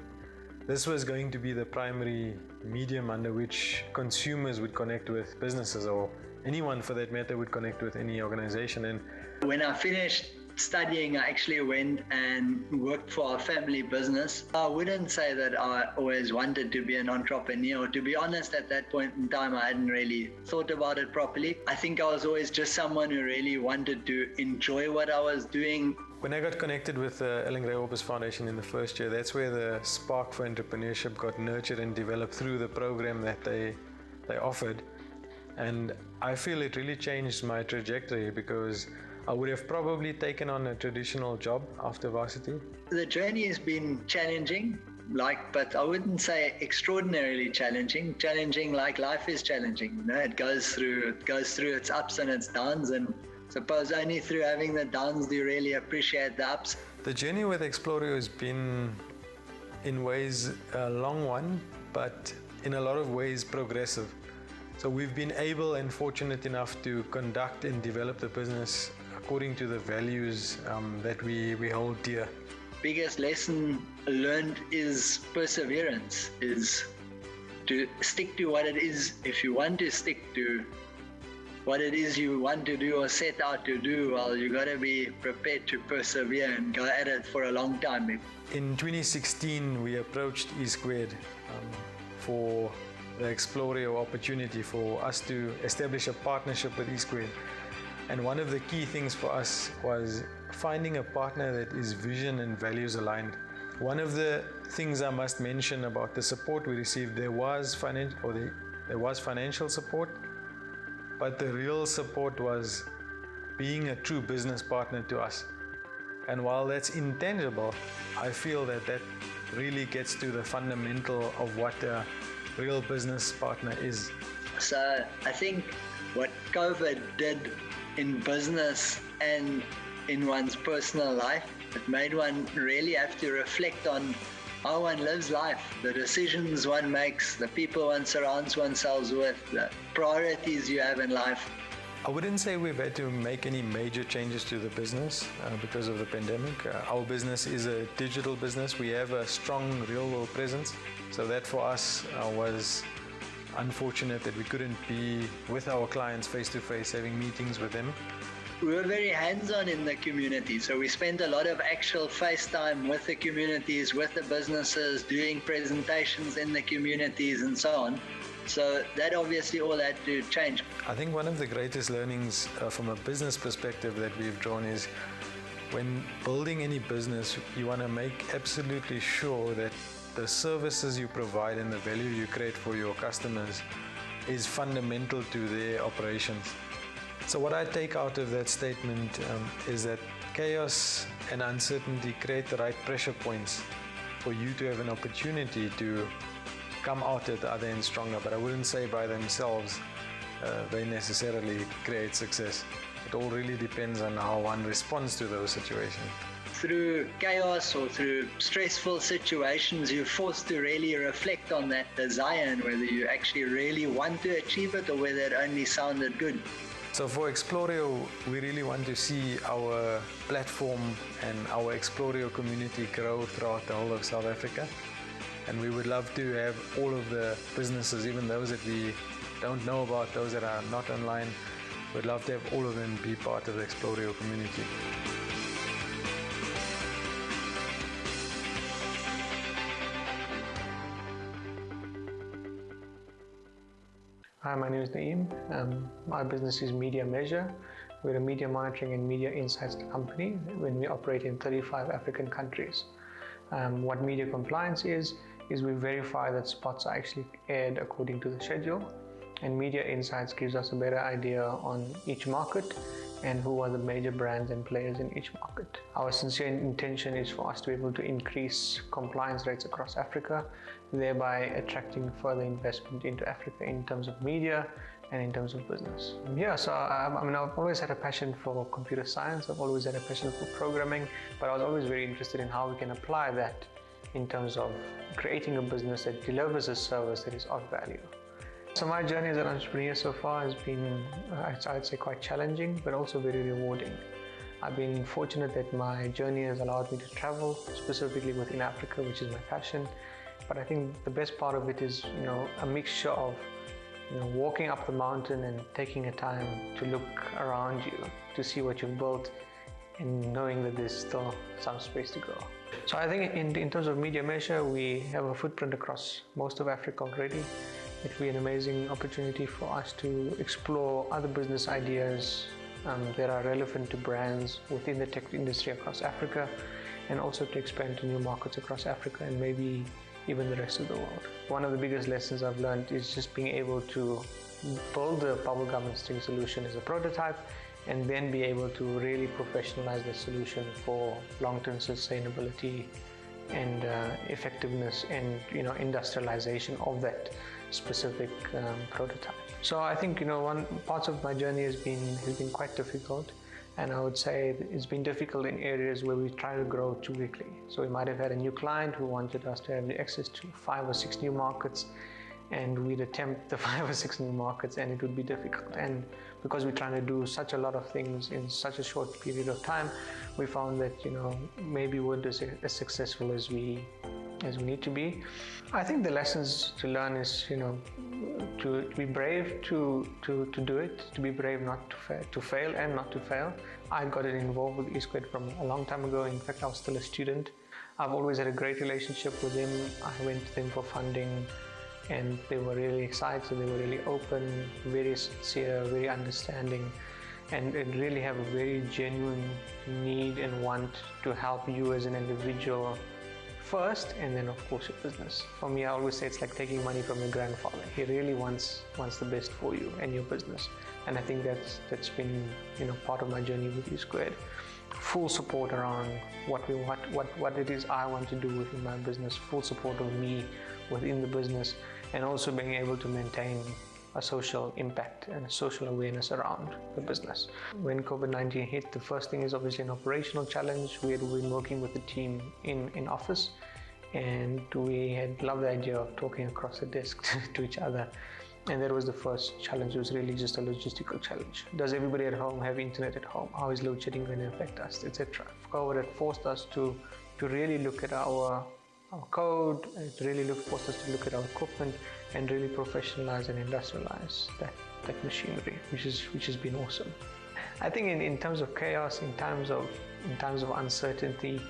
this was going to be the primary medium under which consumers would connect with businesses, or anyone for that matter would connect with any organization. And when I finished studying, I actually went and worked for a family business. I wouldn't say that I always wanted to be an entrepreneur. To be honest, at that point in time, I hadn't really thought about it properly. I think I was always just someone who really wanted to enjoy what I was doing. When I got connected with the Ellen Gray Orbis Foundation in the first year, that's where the spark for entrepreneurship got nurtured and developed through the program that they offered. And I feel it really changed my trajectory, because I would have probably taken on a traditional job after varsity. The journey has been challenging, but I wouldn't say extraordinarily challenging. Challenging like life is challenging. You know, it goes through its ups and its downs, and suppose only through having the downs do you really appreciate the ups. The journey with Explorio has been, in ways, a long one, but in a lot of ways progressive. So we've been able and fortunate enough to conduct and develop the business according to the values that we hold dear. Biggest lesson learned is perseverance, is to stick to what it is. If you want to stick to what it is you want to do or set out to do, well, you got to be prepared to persevere and go at it for a long time. In 2016, we approached eSquared for the Explorio opportunity for us to establish a partnership with eSquared. And one of the key things for us was finding a partner that is vision and values aligned. One of the things I must mention about the support we received, there was financial support, but the real support was being a true business partner to us. And while that's intangible, I feel that really gets to the fundamental of what a real business partner is. So I think what COVID did in business and in one's personal life, it made one really have to reflect on how one lives life, the decisions one makes, the people one surrounds oneself with, the priorities you have in life. I wouldn't say we've had to make any major changes to the business because of the pandemic. Our business is a digital business. We have a strong real-world presence. So that for us was unfortunate that we couldn't be with our clients face-to-face, having meetings with them. we were very hands-on in the community. So we spent a lot of actual face time with the communities, with the businesses, doing presentations in the communities and so on. So that obviously all had to change. I think one of the greatest learnings from a business perspective that we've drawn is when building any business, you want to make absolutely sure that the services you provide and the value you create for your customers is fundamental to their operations. So what I take out of that statement is that chaos and uncertainty create the right pressure points for you to have an opportunity to come out at the other end stronger. But I wouldn't say by themselves they necessarily create success. It all really depends on how one responds to those situations. Through chaos or through stressful situations, you're forced to really reflect on that desire and whether you actually really want to achieve it or whether it only sounded good. So for Explorio, we really want to see our platform and our Explorio community grow throughout the whole of South Africa. And we would love to have all of the businesses, even those that we don't know about, those that are not online, we'd love to have all of them be part of the Explorio community. Hi, my name is Naeem. My business is Media Measure. We're a media monitoring and media insights company when we operate in 35 African countries. What media compliance is we verify that spots are actually aired according to the schedule, and media insights gives us a better idea on each market and who are the major brands and players in each market. Our sincere intention is for us to be able to increase compliance rates across Africa, thereby attracting further investment into Africa in terms of media and in terms of business. So I've always had a passion for computer science. I've always had a passion for programming, but I was always very interested in how we can apply that in terms of creating a business that delivers a service that is of value. So my journey as an entrepreneur so far has been, I'd say, quite challenging, but also very rewarding. I've been fortunate that my journey has allowed me to travel, specifically within Africa, which is my passion. But I think the best part of it is, a mixture of, walking up the mountain and taking a time to look around you, to see what you've built, and knowing that there's still some space to go. So I think in terms of Media Measure, we have a footprint across most of Africa already. It will be an amazing opportunity for us to explore other business ideas that are relevant to brands within the tech industry across Africa, and also to expand to new markets across Africa and maybe even the rest of the world. One of the biggest lessons I've learned is just being able to build a bubblegum string solution as a prototype and then be able to really professionalize the solution for long-term sustainability and effectiveness and industrialization of that specific prototype. So I think one parts of my journey has been quite difficult, and I would say it's been difficult in areas where we try to grow too quickly. So we might have had a new client who wanted us to have access to 5 or 6 new markets, and we'd attempt the 5 or 6 new markets, and it would be difficult. And because we're trying to do such a lot of things in such a short period of time, we found that maybe we weren't as successful as we need to be. I think the lessons to learn is to be brave to do it, to be brave not to fail and not to fail. I got involved with eSquared from a long time ago. In fact, I was still a student. I've always had a great relationship with them. I went to them for funding, and they were really excited. They were really open, very sincere, very understanding, and really have a very genuine need and want to help you as an individual first, and then of course your business. For me, I always say it's like taking money from your grandfather. He really wants the best for you and your business, and I think that's been part of my journey with eSquared. Full support around what it is I want to do within my business. Full support of me within the business, and also being able to maintain a social impact and a social awareness around the business. When COVID-19 hit, the first thing is obviously an operational challenge. We had been working with the team in office, and we had loved the idea of talking across the desk to each other. And that was the first challenge. It was really just a logistical challenge. Does everybody at home have internet at home? How is load shedding going to affect us, etc. COVID had forced us to really look at our code. It really forced us to look at our equipment and really professionalize and industrialize that machinery, which has been awesome. I think in terms of chaos, in times of uncertainty,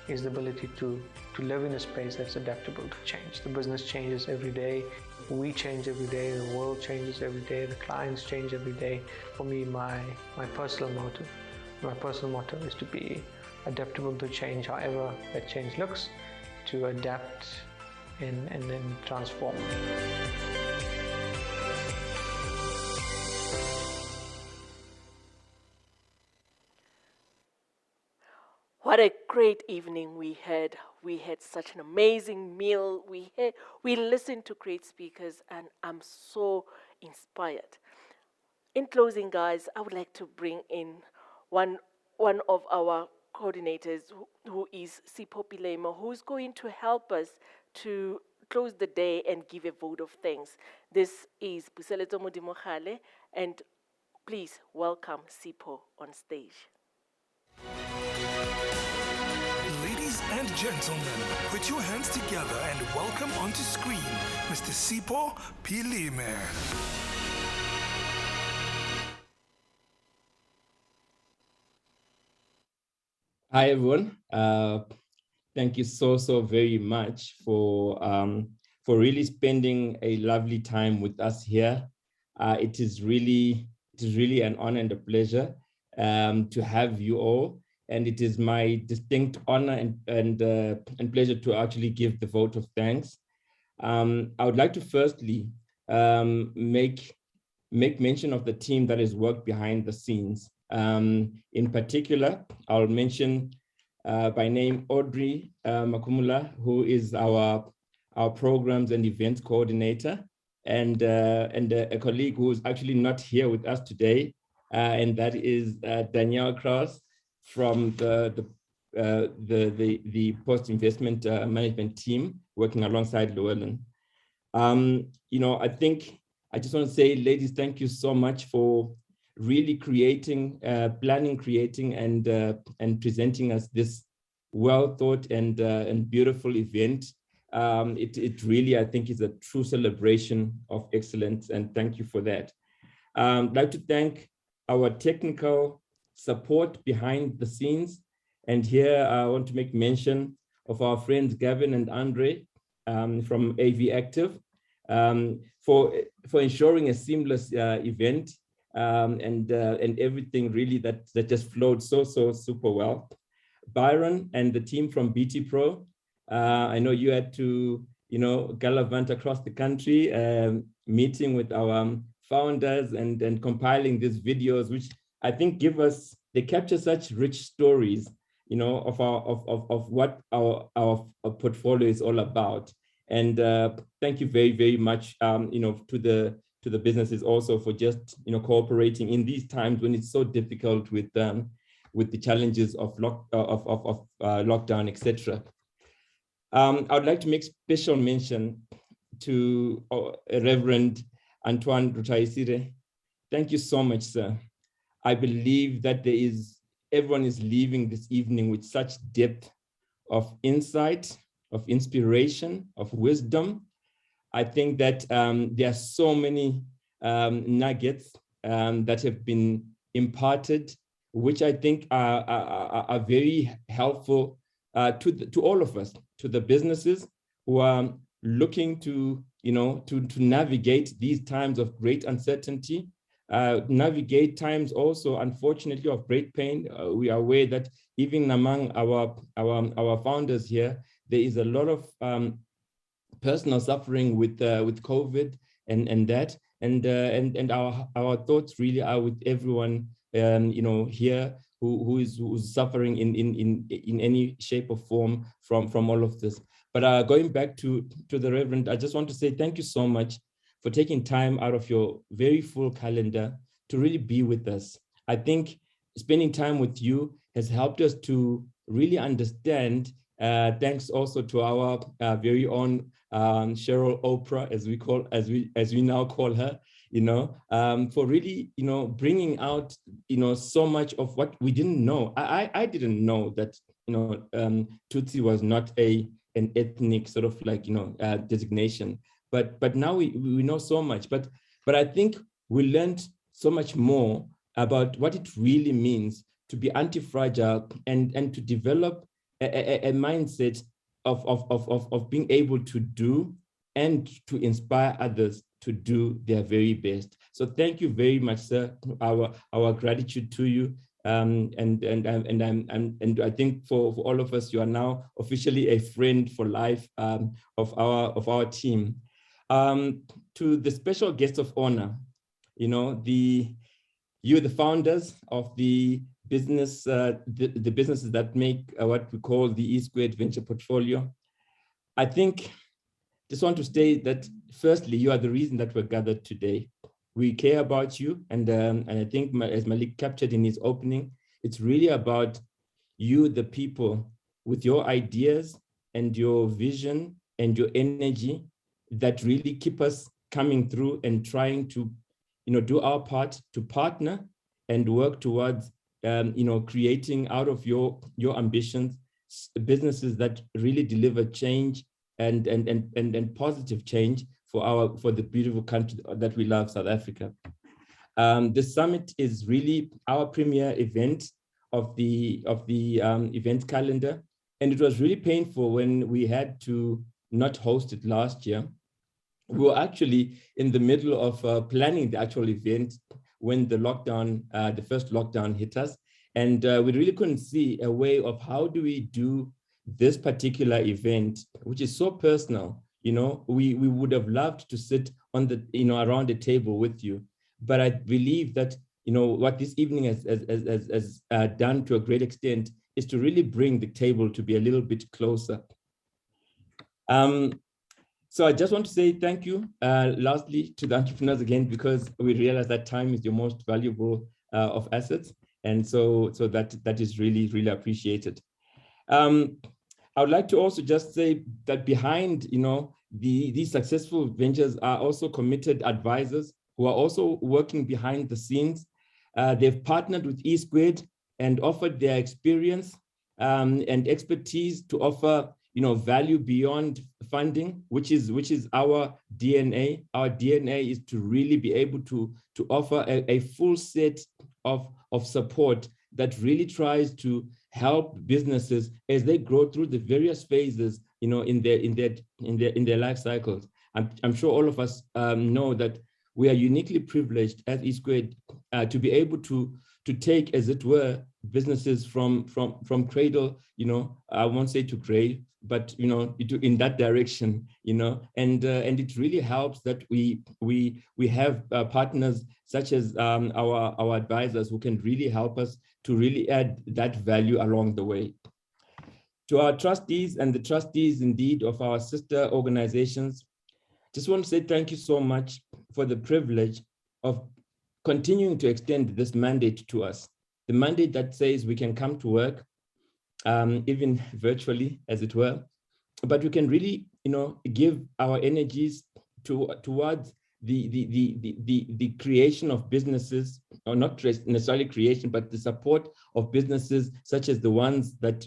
is the ability to live in a space that's adaptable to change. The business changes every day, we change every day, the world changes every day, the clients change every day. For me, my personal motto is to be adaptable to change, however that change looks, to adapt and then transform. What a great evening we had. We had such an amazing meal. We listened to great speakers, and I'm so inspired. In closing, guys, I would like to bring in one of our coordinators who is Sipho Pilema, who's going to help us to close the day and give a vote of thanks. This is Puseletso Modimokhale, and please welcome Sipho on stage. Ladies and gentlemen, put your hands together and welcome onto screen Mr. Sipho Pilema. Hi everyone. Thank you so very much for really spending a lovely time with us here. It is really an honor and a pleasure to have you all, and it is my distinct honor and pleasure to actually give the vote of thanks. I would like to firstly make mention of the team that has worked behind the scenes. In particular, I'll mention by name Audrey Makumula, who is our programs and events coordinator, and a colleague who is actually not here with us today, and that is Danielle Krause from the post-investment management team working alongside Llewellyn. I think I just want to say, ladies, thank you so much for really creating, planning, creating, and presenting us this well thought and beautiful event. It really, I think, is a true celebration of excellence, and thank you for that. I'd like to thank our technical support behind the scenes, and here I want to make mention of our friends Gavin and Andre from AV Active for ensuring a seamless event. And everything really that just flowed so super well. Byron and the team from BT Pro, I know you had to gallivant across the country, meeting with our founders and compiling these videos, which I think they capture such rich stories, of what our portfolio is all about. And thank you very much, to the businesses also for just cooperating in these times when it's so difficult with the challenges of lockdown, etc. I would like to make special mention to Reverend Antoine Rutaisire. Thank you so much, sir. I believe that everyone is leaving this evening with such depth of insight, of inspiration, of wisdom. I think that there are so many nuggets that have been imparted, which I think are very helpful to all of us, to the businesses who are looking to navigate these times of great uncertainty, navigate times also, unfortunately, of great pain. We are aware that even among our founders here, there is a lot of personal suffering with COVID and that, and our thoughts really are with everyone here who's suffering in any shape or form from all of this. But going back to the Reverend, I just want to say thank you so much for taking time out of your very full calendar to really be with us. I think spending time with you has helped us to really understand, thanks also to our very own Cheryl Oprah, as we now call her, for really, bringing out, so much of what we didn't know. I didn't know that, Tutsi was not an ethnic sort of designation, but now we know so much. But I think we learned so much more about what it really means to be anti-fragile and to develop a mindset of being able to do and to inspire others to do their very best. So thank you very much, sir. Our gratitude to you. And I think for all of us, you are now officially a friend for life of our team. To the special guest of honor, you're the founders of the business, the businesses that make what we call the E-Squared Venture Portfolio. I think just want to state that firstly, you are the reason that we're gathered today. We care about you, and I think as Malik captured in his opening, it's really about you, the people, with your ideas and your vision and your energy that really keep us coming through and trying to, do our part to partner and work towards, creating out of your ambitions businesses that really deliver change and positive change for the beautiful country that we love, South Africa. The summit is really our premier event of the event calendar, and it was really painful when we had to not host it last year. We were actually in the middle of planning the actual event when the lockdown, the first lockdown hit us, and we really couldn't see a way of how do we do this particular event, which is so personal. We would have loved to sit on the, around the table with you. But I believe that, what this evening has done to a great extent is to really bring the table to be a little bit closer. So I just want to say thank you, lastly, to the entrepreneurs again, because we realize that time is your most valuable of assets. And so that is really, really appreciated. I would like to also just say that behind, these successful ventures are also committed advisors who are also working behind the scenes. They've partnered with E-Squared and offered their experience and expertise to offer, value beyond funding, which is our DNA. Our DNA is to really be able to offer a full set of support that really tries to help businesses as they grow through the various phases, in their life cycles. I'm sure all of us know that we are uniquely privileged as E-Squared to be able to take, as it were, businesses from cradle, I won't say to grave, but in that direction, and it really helps that we have partners such as our advisors who can really help us to really add that value along the way. To our trustees and the trustees indeed of our sister organizations, just want to say thank you so much for the privilege of continuing to extend this mandate to us. The mandate that says we can come to work, even virtually, as it were, but we can really, give our energies towards the creation of businesses, or not necessarily creation, but the support of businesses such as the ones that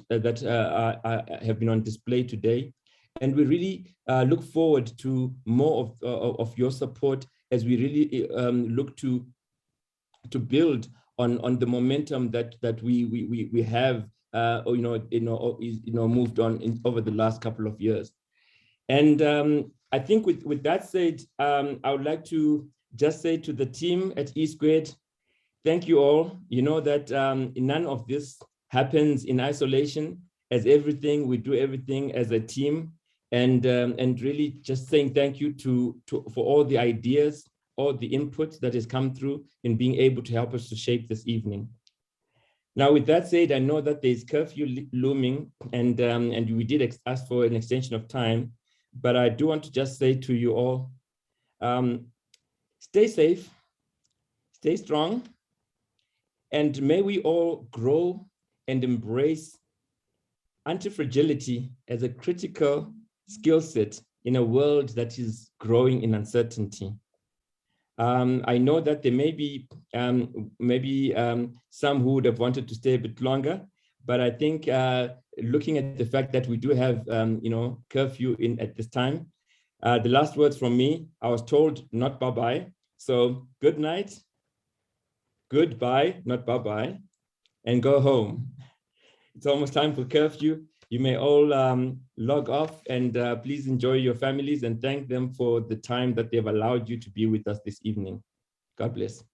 have been on display today. And we really look forward to more of your support as we really look to build on the momentum that we have moved on over the last couple of years. And I think with that said, I would like to just say to the team at E-Squared, thank you all. You know that none of this happens in isolation. As everything, we do everything as a team, and really just saying thank you for all the ideas, all the input that has come through in being able to help us to shape this evening. Now, with that said, I know that there's curfew looming, and we did ask for an extension of time, but I do want to just say to you all, stay safe, stay strong, and may we all grow and embrace anti-fragility as a critical skill set in a world that is growing in uncertainty. I know that there may be some who would have wanted to stay a bit longer, but I think looking at the fact that we do have curfew at this time, the last words from me, I was told not bye-bye. So good night goodbye, not bye-bye, and go home. It's almost time for curfew. You may all log off, and please enjoy your families and thank them for the time that they've allowed you to be with us this evening. God bless.